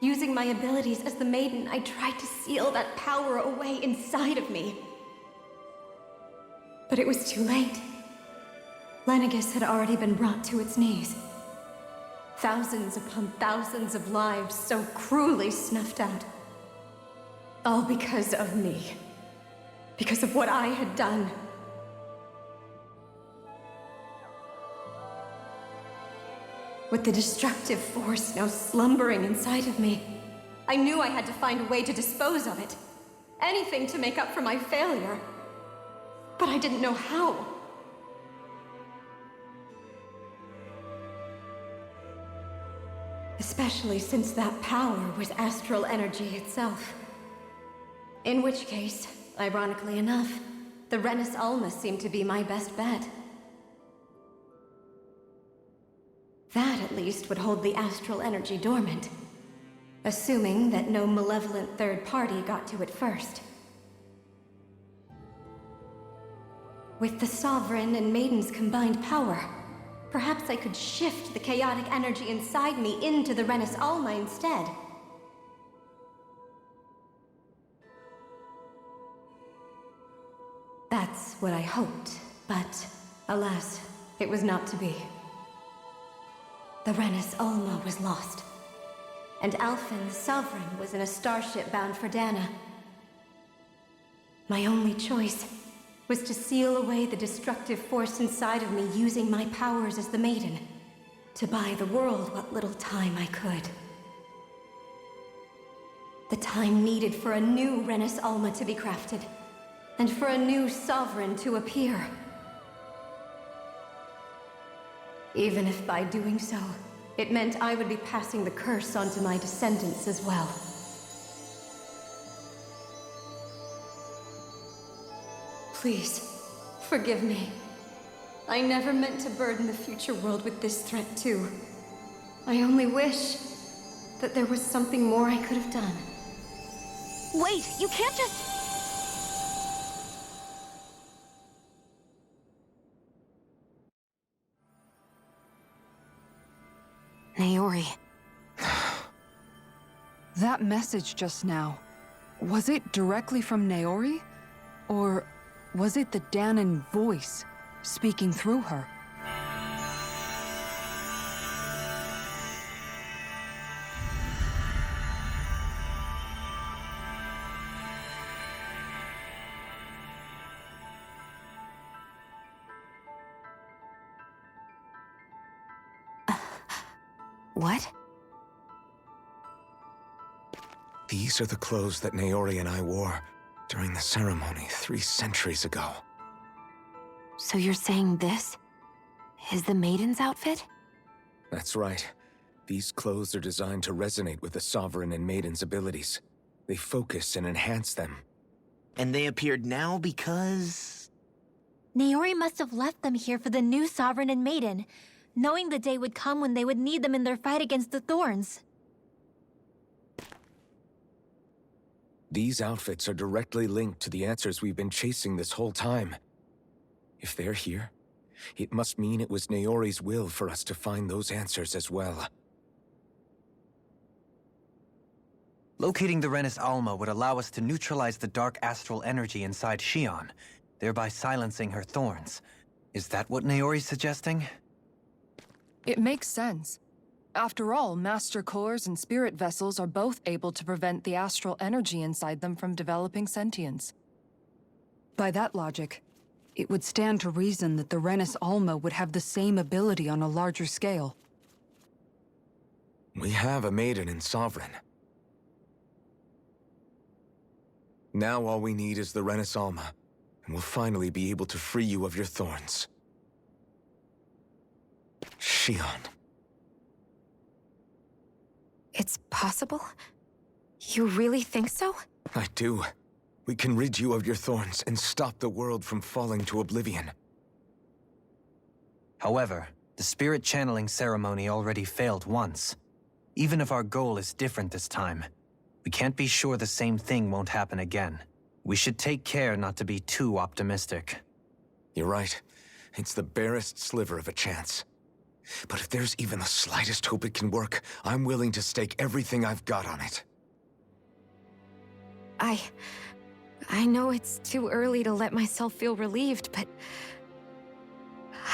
Using my abilities as the maiden, I tried to seal that power away inside of me. But it was too late. Lenegis had already been brought to its knees. Thousands upon thousands of lives so cruelly snuffed out. All because of me. Because of what I had done. With the destructive force now slumbering inside of me, I knew I had to find a way to dispose of it. Anything to make up for my failure. But I didn't know how. Especially since that power was astral energy itself. In which case, ironically enough, the Renis Alma seemed to be my best bet. That, at least, would hold the astral energy dormant. Assuming that no malevolent third party got to it first. With the Sovereign and Maiden's combined power, perhaps I could shift the chaotic energy inside me into the Renis Alma instead. That's what I hoped, but alas, it was not to be. The Renis Alma was lost, and Alphen, the Sovereign, was in a starship bound for Dana. My only choice was to seal away the destructive force inside of me using my powers as the Maiden, to buy the world what little time I could. The time needed for a new Renis Alma to be crafted, and for a new Sovereign to appear. Even if by doing so, it meant I would be passing the curse on to my descendants as well. Please, forgive me. I never meant to burden the future world with this threat too. I only wish that there was something more I could have done. Wait, you can't just... Naori. That message just now, was it directly from Naori? Or was it the Danan voice speaking through her? What? These are the clothes that Naori and I wore during the ceremony 3 centuries ago. So you're saying this is the Maiden's outfit? That's right. These clothes are designed to resonate with the Sovereign and Maiden's abilities. They focus and enhance them. And they appeared now because... Naori must have left them here for the new Sovereign and Maiden, knowing the day would come when they would need them in their fight against the Thorns. These outfits are directly linked to the answers we've been chasing this whole time. If they're here, it must mean it was Naori's will for us to find those answers as well. Locating the Renis Alma would allow us to neutralize the dark astral energy inside Xion, thereby silencing her thorns. Is that what Naori's suggesting? It makes sense. After all, Master Cores and Spirit Vessels are both able to prevent the astral energy inside them from developing sentience. By that logic, it would stand to reason that the Renis Alma would have the same ability on a larger scale. We have a Maiden and Sovereign. Now all we need is the Renis Alma, and we'll finally be able to free you of your thorns. Xion. It's possible? You really think so? I do. We can rid you of your thorns and stop the world from falling to oblivion. However, the spirit channeling ceremony already failed once. Even if our goal is different this time, we can't be sure the same thing won't happen again. We should take care not to be too optimistic. You're right. It's the barest sliver of a chance. But if there's even the slightest hope it can work, I'm willing to stake everything I've got on it. I know it's too early to let myself feel relieved, but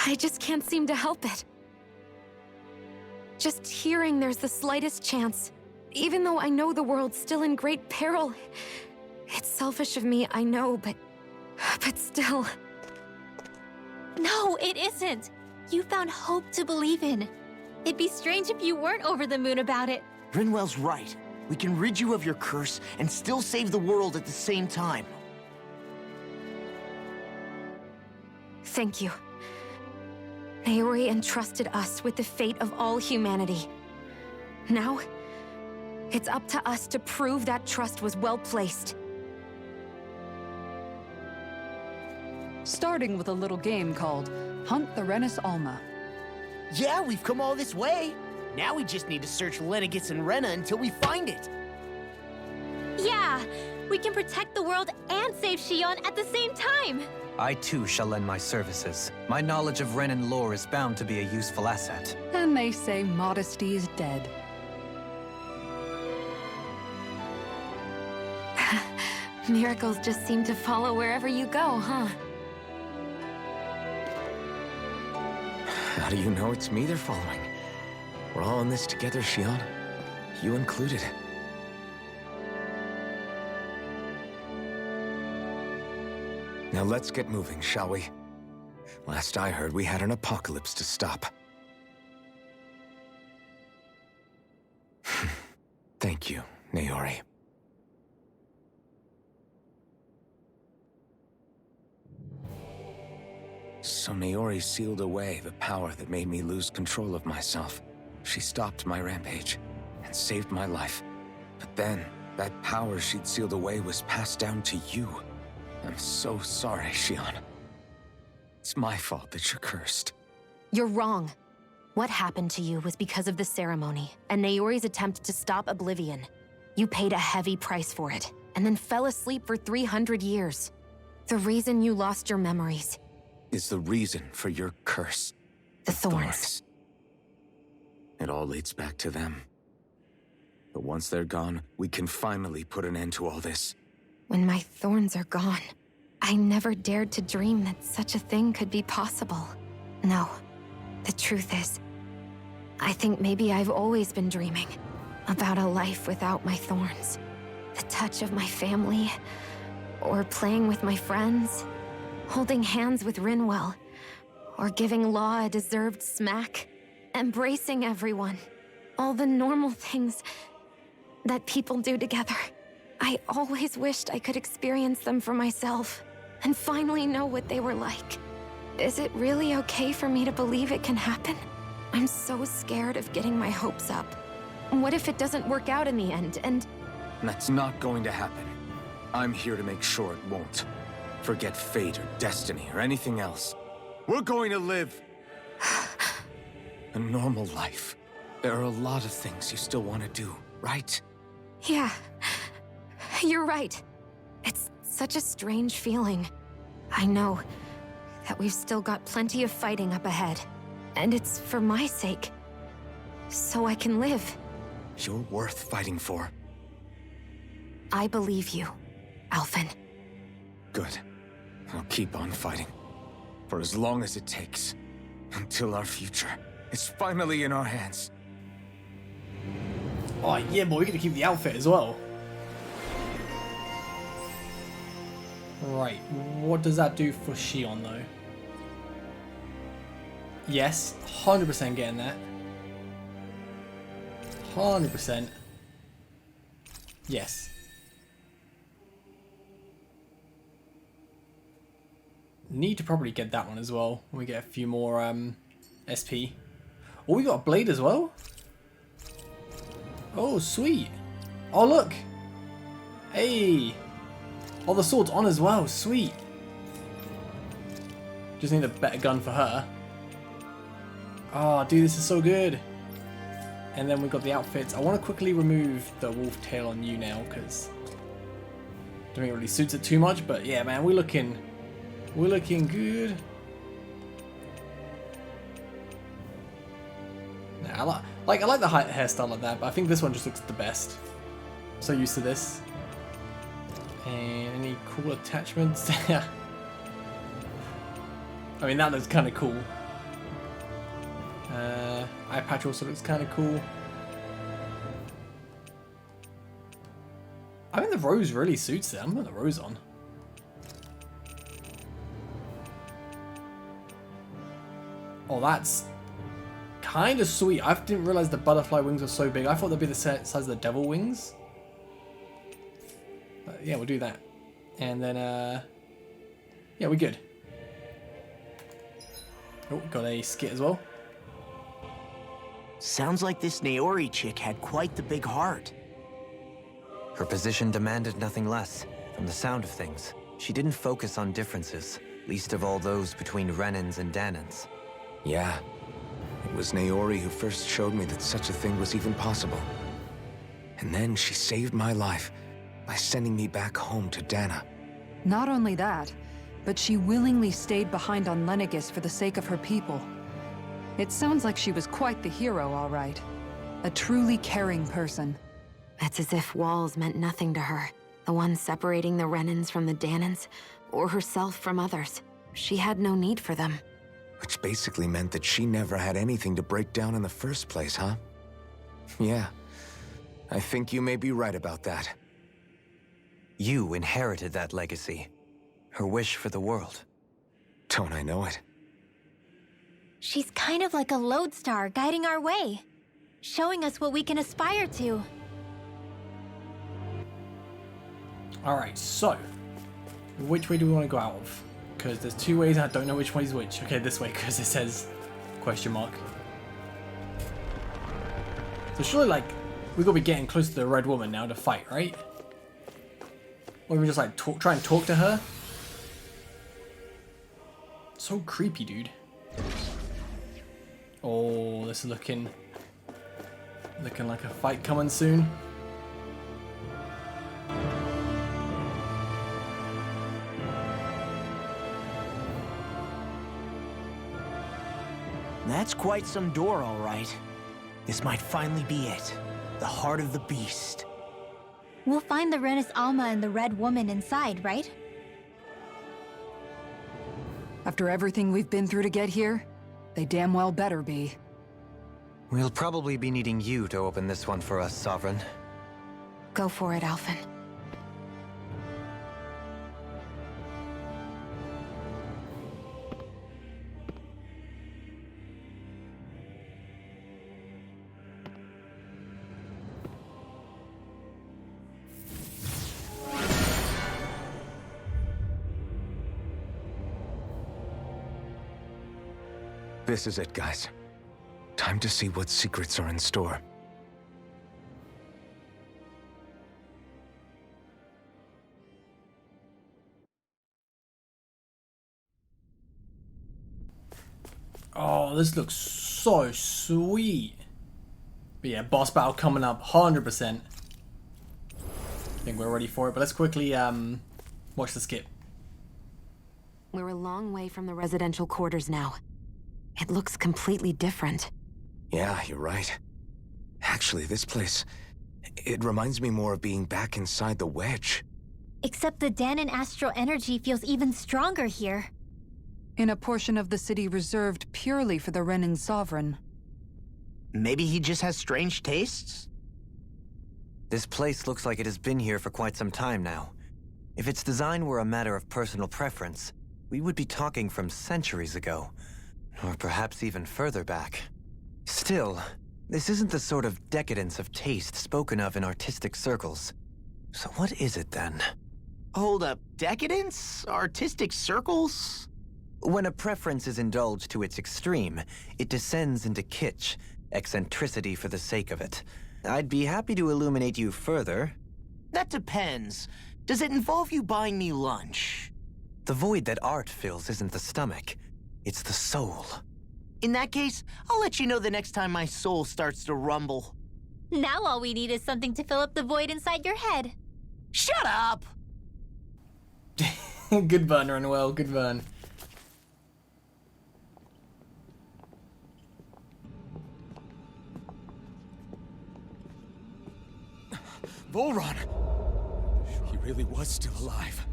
I just can't seem to help it. Just hearing there's the slightest chance, even though I know the world's still in great peril. It's selfish of me, I know, but still. No, it isn't. You found hope to believe in. It'd be strange if you weren't over the moon about it. Rinwell's right. We can rid you of your curse and still save the world at the same time. Thank you. Naori entrusted us with the fate of all humanity. Now, it's up to us to prove that trust was well placed. Starting with a little game called Hunt the Renis Alma. Yeah, we've come all this way. Now we just need to search Lenegis and Rena until we find it. Yeah, we can protect the world and save Shion at the same time. I too shall lend my services. My knowledge of Renan lore is bound to be a useful asset. And they say modesty is dead. Miracles just seem to follow wherever you go, huh? How do you know it's me they're following? We're all in this together, Shion. You included. Now let's get moving, shall we? Last I heard, we had an apocalypse to stop. Thank you, Naori. So Naori sealed away the power that made me lose control of myself. She stopped my rampage and saved my life. But then, that power she'd sealed away was passed down to you. I'm so sorry, Shion. It's my fault that you're cursed. You're wrong. What happened to you was because of the ceremony and Naori's attempt to stop Oblivion. You paid a heavy price for it, and then fell asleep for 300 years. The reason you lost your memories is the reason for your curse. The thorns. It all leads back to them. But once they're gone, we can finally put an end to all this. When my thorns are gone, I never dared to dream that such a thing could be possible. No, the truth is, I think maybe I've always been dreaming about a life without my thorns. The touch of my family, or playing with my friends, holding hands with Rinwell, or giving Law a deserved smack, embracing everyone. All the normal things that people do together. I always wished I could experience them for myself, and finally know what they were like. Is it really okay for me to believe it can happen? I'm so scared of getting my hopes up. What if it doesn't work out in the end, and... That's not going to happen. I'm here to make sure it won't. Forget fate or destiny or anything else. We're going to live a normal life. There are a lot of things you still want to do, right? Yeah, you're right. It's such a strange feeling. I know that we've still got plenty of fighting up ahead. And it's for my sake. So I can live. You're worth fighting for. I believe you, Alphen. Good. I'll keep on fighting. For as long as it takes. Until our future is finally in our hands. Oh yeah, boy, we're gonna keep the outfit as well. Right, what does that do for Shion though? Yes, 100% getting that. 100%. Yes. Need to probably get that one as well when we get a few more SP. Oh, we got a blade as well? Oh, sweet. Oh, look. Hey. Oh, the sword's on as well. Sweet. Just need a better gun for her. Oh, dude, this is so good. And then we got the outfits. I want to quickly remove the wolf tail on you now because I don't think it really suits it too much. But yeah, man, we're looking good. Nah, I like the hairstyle like that, but I think this one just looks the best. So used to this. And any cool attachments? I mean, that looks kind of cool. Eye patch also looks kind of cool. I think the rose really suits it. I'm putting the rose on. Oh, that's kind of sweet. I didn't realize the butterfly wings were so big. I thought they'd be the size of the devil wings. But yeah, we'll do that. And then, yeah, we're good. Oh, got a skit as well. Sounds like this Naori chick had quite the big heart. Her position demanded nothing less. From the sound of things, she didn't focus on differences, least of all those between Renans and Danans. Yeah. It was Naori who first showed me that such a thing was even possible. And then she saved my life by sending me back home to Dana. Not only that, but she willingly stayed behind on Lenegis for the sake of her people. It sounds like she was quite the hero, all right. A truly caring person. It's as if walls meant nothing to her. The ones separating the Renans from the Danans, or herself from others. She had no need for them. Which basically meant that she never had anything to break down in the first place, huh? Yeah. I think you may be right about that. You inherited that legacy. Her wish for the world. Don't I know it? She's kind of like a lodestar guiding our way, showing us what we can aspire to. Alright, so which way do we want to go out of? Because there's two ways and I don't know which way's which. Okay, this way because it says question mark. So surely, like, we've got to be getting close to the red woman now to fight, right? Or we just like try and talk to her? So creepy, dude. Oh, this is looking like a fight coming soon. That's quite some door, all right. This might finally be it. The heart of the beast. We'll find the Renis Alma and the Red Woman inside, right? After everything we've been through to get here, they damn well better be. We'll probably be needing you to open this one for us, Sovereign. Go for it, Alphen. This is it, guys. Time to see what secrets are in store. Oh, this looks so sweet. But yeah, boss battle coming up 100%. I think we're ready for it, but let's quickly watch the skip. We're a long way from the residential quarters now. It looks completely different. Yeah, you're right. Actually, this place, it reminds me more of being back inside the wedge. Except the Danan astral energy feels even stronger here. In a portion of the city reserved purely for the Renin Sovereign. Maybe he just has strange tastes? This place looks like it has been here for quite some time now. If its design were a matter of personal preference, we would be talking from centuries ago. Or perhaps even further back. Still, this isn't the sort of decadence of taste spoken of in artistic circles. So what is it then? Hold up, decadence? Artistic circles? When a preference is indulged to its extreme, it descends into kitsch, eccentricity for the sake of it. I'd be happy to illuminate you further. That depends. Does it involve you buying me lunch? The void that art fills isn't the stomach, it's the soul. In that case, I'll let you know the next time my soul starts to rumble. Now all we need is something to fill up the void inside your head. Shut up! Good burn, Runwell, good burn. Volron! He really was still alive.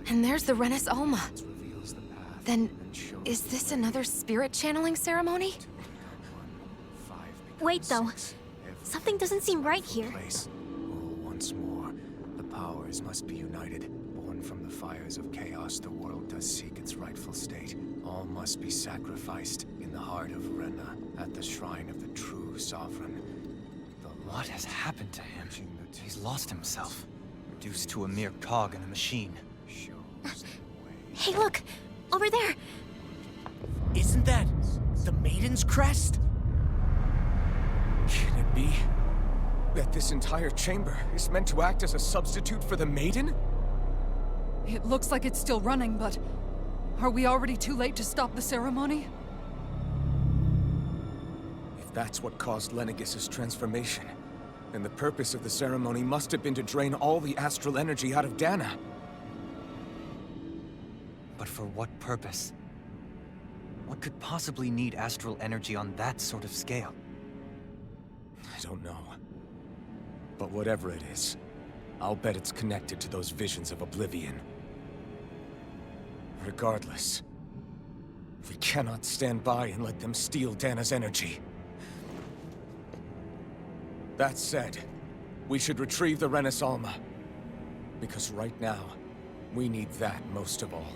And there's the Renis Alma. Then, is this another spirit channeling ceremony? Wait, though. Something doesn't seem right here. Once more, the powers must be united. Born from the fires of chaos, the world does seek its rightful state. All must be sacrificed in the heart of Rena, at the shrine of the true sovereign. What has happened to him? He's lost himself, reduced to a mere cog in a machine. Hey, look! Over there! Isn't that the Maiden's crest? Can it be that this entire chamber is meant to act as a substitute for the Maiden? It looks like it's still running, but are we already too late to stop the ceremony? If that's what caused Lenegis' transformation, then the purpose of the ceremony must have been to drain all the astral energy out of Dana. But for what purpose? What could possibly need astral energy on that sort of scale? I don't know. But whatever it is, I'll bet it's connected to those visions of Oblivion. Regardless, we cannot stand by and let them steal Dana's energy. That said, we should retrieve the Renis Alma. Because right now, we need that most of all.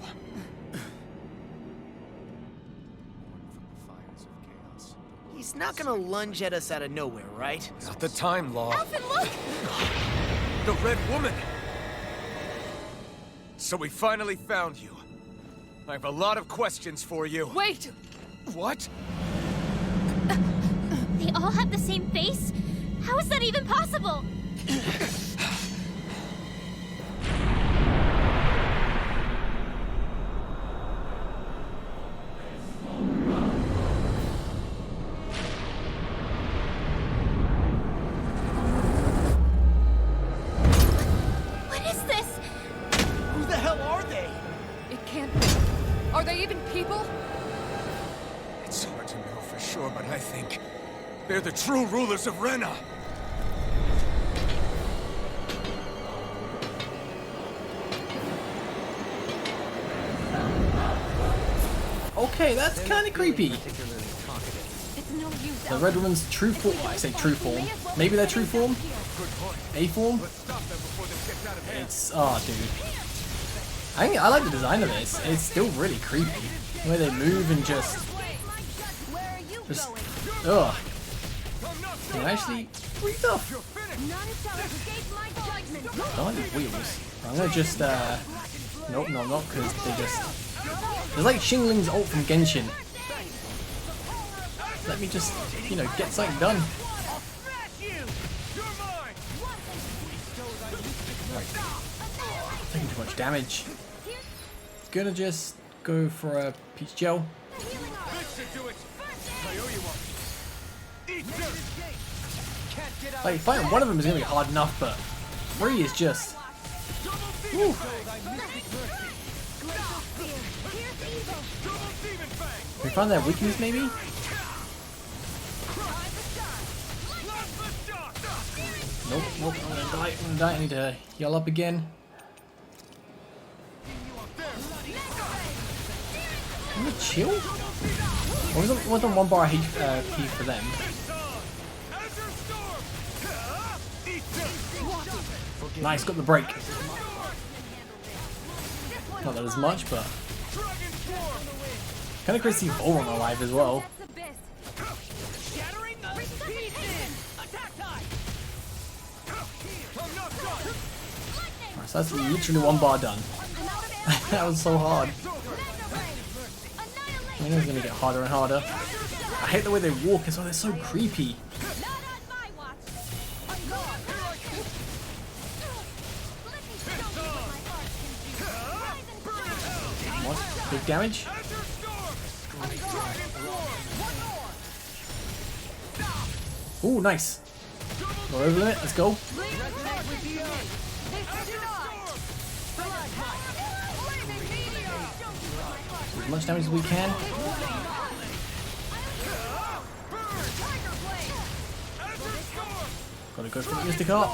He's not gonna lunge at us out of nowhere, right? Not the time, Law. Alvin, look! The Red Woman! So we finally found you. I have a lot of questions for you. Wait! What? They all have the same face? How is that even possible? What is this? Who the hell are they? It can't be. Are they even people? It's hard to know for sure, but I think they're the true rulers of Rena. Okay, that's kind of creepy. It's no use. The Red Woman's true form. I say true form. Maybe their true form? A form? It's... oh, dude. I like the design of this. It's still really creepy. The way they move and just... ugh. Can I actually... what the f... I like these wheels. I'm gonna just, nope, no, not because they just... It's like Xingling's ult from Genshin. Let me just, you know, get something done. Right. Taking too much damage. Gonna just go for a peach gel. Like, fighting one of them is gonna be hard enough, but 3 is just... whew. Can we find their weakness, maybe? Nope, nope, I'm gonna die, I need to heal up again. Can we chill? Or wasn't 1 bar HP for them? Nice, got the break. Not that as much, but... kind of crazy to see Volron alive as well. Right, so that's literally 1 bar done. That was so hard. I know it's gonna get harder and harder. I hate the way they walk as well, they're so creepy. What? Big damage? Ooh, nice. We're over limit. Let's go. As much damage as we can. Gotta go for the Mystic Art.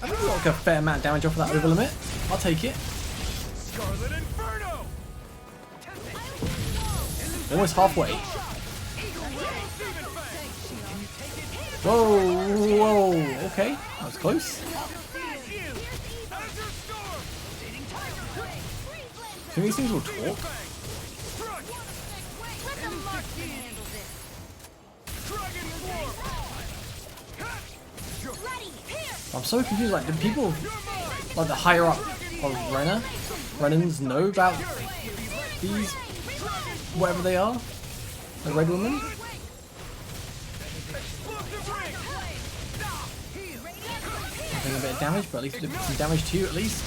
I think we got like a fair amount of damage off of that over limit. I'll take it. Almost halfway. Whoa, whoa, okay. That was close. I think these things will talk. I'm so confused, like, do people, like, the higher up of Renans know about these, whatever they are? The red woman? Taking a bit of damage, but at least some damage to you, at least.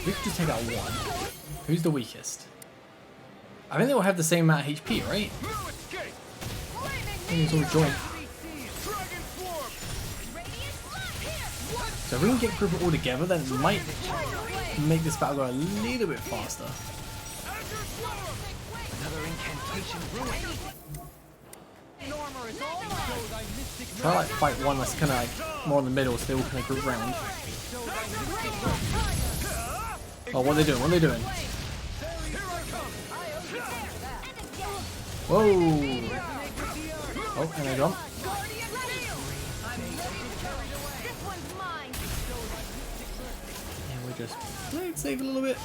We could just take out one. Who's the weakest? I think they all have the same amount of HP, right? I think it's all joint. So if we can group it all together, then it might make this battle go a little bit faster. Another incantation ruined. Try to like fight one that's kind of like more in the middle, so they all kind of group round. Oh, what are they doing? What are they doing? Whoa! Oh, and they jump. And we just play it safe a little bit.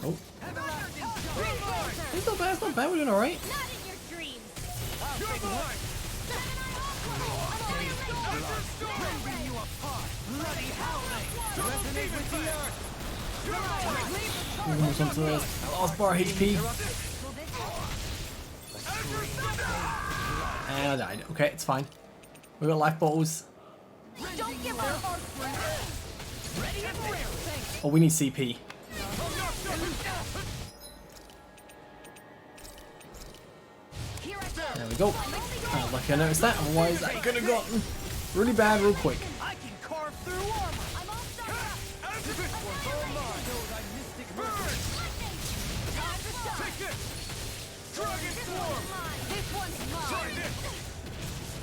Oh. It's not bad, it's not bad, we're doing alright. Almost onto the last bar of HP. And I died. Okay, it's fine. We got life bottles. Oh, we need CP. There we go. Lucky I noticed that, otherwise I could have gotten really bad real quick.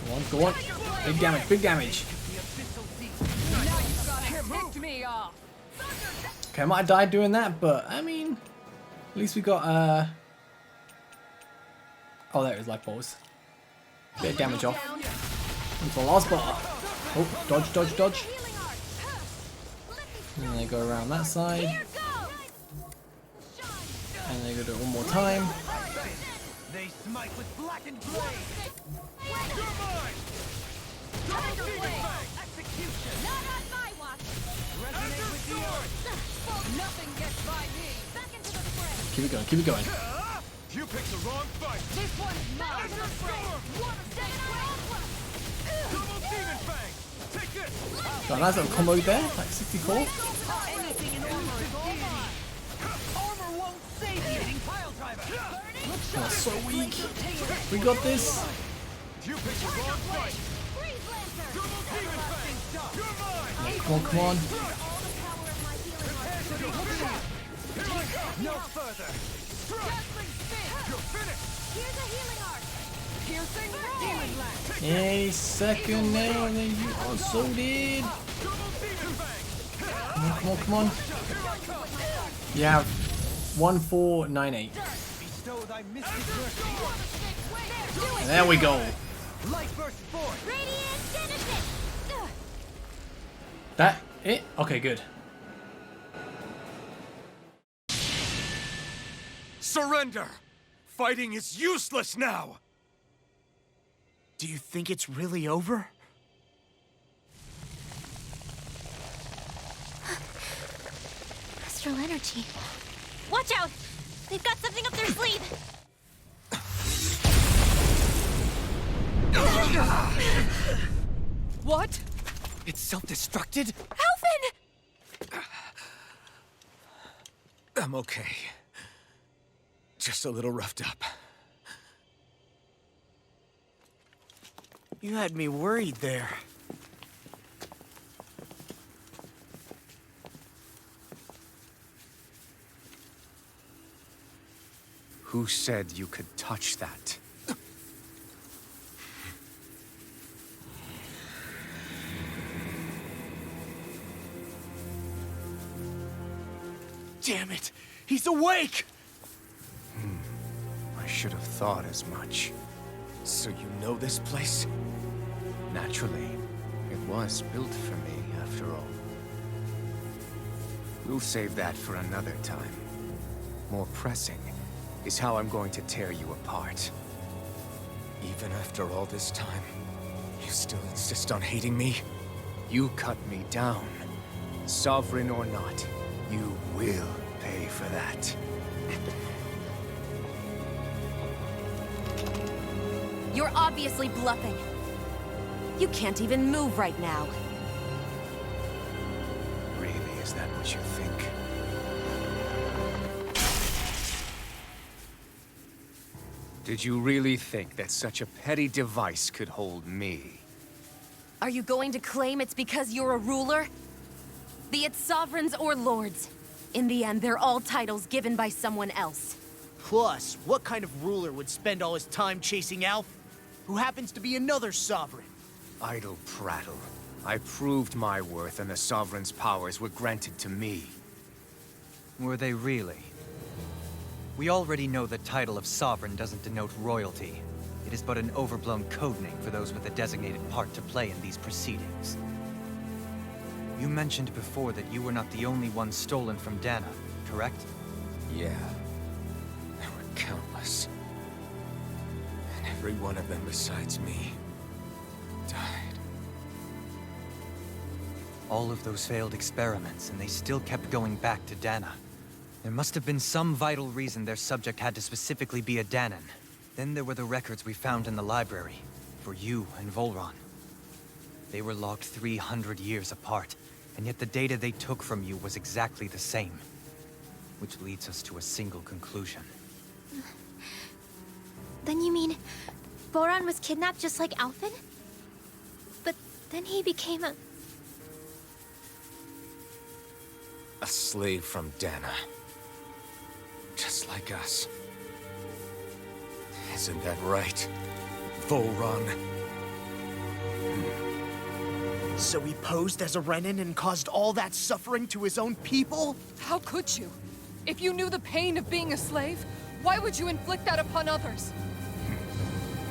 Go on, go on. Big damage, big damage. Okay, I might have died doing that, but I mean, at least we got oh, there it is, life balls. Bit of damage off. Into the last bar. Oh, dodge, dodge, dodge. And then they go around that side. And they go do it one more time. They smite with blackened blade. Execution. Not on my watch. Resonate with the earth. Nothing gets by me. Back into the fray. Keep it going, keep it going. You picked the wrong fight. This one's mine. Double demon fang. Take it. Got a nice little combo there, like 64. Anything in armor is all mine. Armor won't save you. Hitting pile driver. Oh, so weak. We got this. You picked the wrong fight. Double demon fang. You're mine. Come on, come on. No further. You're finished. Here's a healing art. Piercing demon blast. Any second now, and then you are so dead. Come on, come on, come on. You have 1498. And there we go. That it? Okay, good. Surrender! Fighting is useless now! Do you think it's really over? Astral energy. Watch out! They've got something up their sleeve! What? It's self-destructed? Alvin! I'm okay. Just a little roughed up. You had me worried there. Who said you could touch that? Damn it! He's awake! I should have thought as much. So you know this place? Naturally, it was built for me, after all. We'll save that for another time. More pressing is how I'm going to tear you apart. Even after all this time, you still insist on hating me? You cut me down. Sovereign or not, you will pay for that. You're obviously bluffing. You can't even move right now. Really, is that what you think? Did you really think that such a petty device could hold me? Are you going to claim it's because you're a ruler? Be it sovereigns or lords. In the end, they're all titles given by someone else. Plus, what kind of ruler would spend all his time chasing Alf, who happens to be another sovereign? Idle prattle. I proved my worth and the Sovereign's powers were granted to me. Were they really? We already know the title of Sovereign doesn't denote royalty. It is but an overblown codename for those with a designated part to play in these proceedings. You mentioned before that you were not the only one stolen from Dana, correct? Yeah. There were countless. And every one of them besides me died. All of those failed experiments, and they still kept going back to Dana. There must have been some vital reason their subject had to specifically be a Danan. Then there were the records we found in the library, for you and Volron. They were logged 300 years apart, and yet the data they took from you was exactly the same. Which leads us to a single conclusion. Then you mean Boran was kidnapped just like Alphen? But then he became a slave from Dana. Just like us. Isn't that right, Volron? So he posed as a Renan and caused all that suffering to his own people? How could you? If you knew the pain of being a slave, why would you inflict that upon others?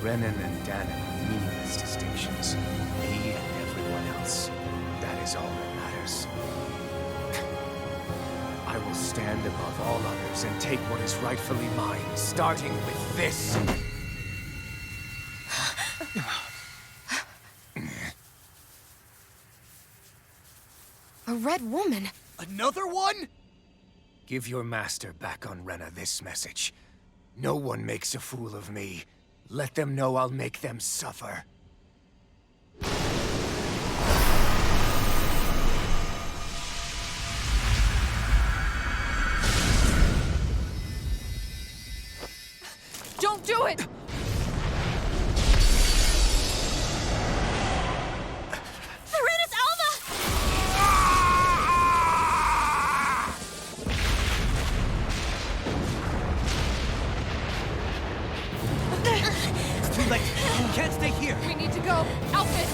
Renan and Danan are meaningless distinctions. Me and everyone else. That is all that matters. I will stand above all others and take what is rightfully mine, starting with this. A red woman? Another one? Give your master back on Rena this message. No one makes a fool of me. Let them know I'll make them suffer. Don't do it! Serenus Alva! It's too late! You can't stay here! We need to go! Outfit!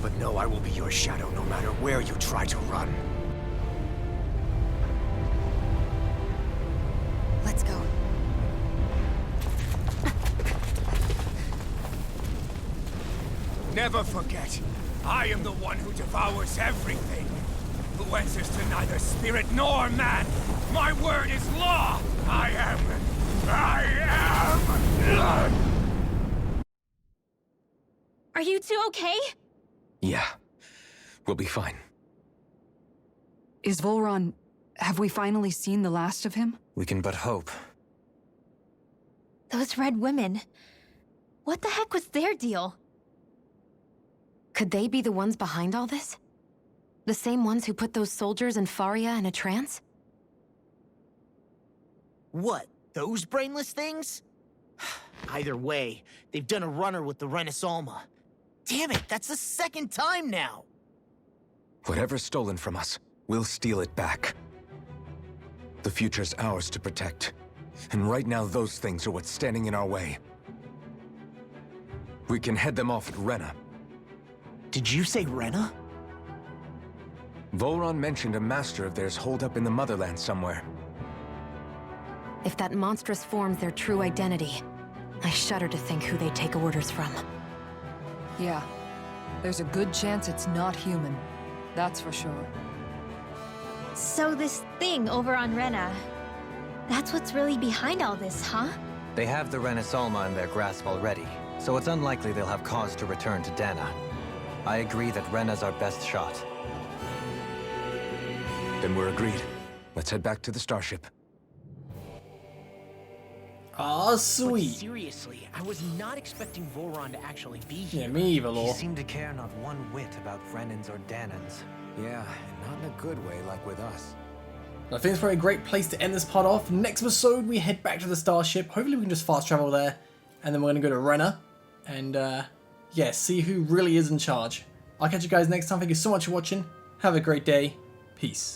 but know I will be your shadow no matter where you try to run. Let's go. Never forget, I am the one who devours everything. Who answers to neither spirit nor man. My word is law. I am. Are you two okay? Yeah, we'll be fine. Is Volron... have we finally seen the last of him? We can but hope. Those red women. What the heck was their deal? Could they be the ones behind all this? The same ones who put those soldiers in Faria in a trance? What, those brainless things? Either way, they've done a runner with the Renaissance. Damn it, that's the second time now! Whatever's stolen from us, we'll steal it back. The future's ours to protect. And right now those things are what's standing in our way. We can head them off at Rena. Did you say Rena? Volron mentioned a master of theirs holed up in the motherland somewhere. If that monstrous form's their true identity, I shudder to think who they take orders from. Yeah. There's a good chance it's not human. That's for sure. So this thing over on Rena, that's what's really behind all this, huh? They have the Renaissance in their grasp already, so it's unlikely they'll have cause to return to Dana. I agree that Rena's our best shot. Then we're agreed. Let's head back to the starship. Ah, But sweet. seriously, I was not expecting Volron to actually be here. Yeah, me either, He lol. seemed to care not one whit about Renans or Danans. Yeah, and not in a good way like with us. I think it's probably a great place to end this part off. Next episode, we head back to the starship. Hopefully we can just fast travel there. And then we're going to go to Rena. And, yeah, see who really is in charge. I'll catch you guys next time. Thank you so much for watching. Have a great day. Peace.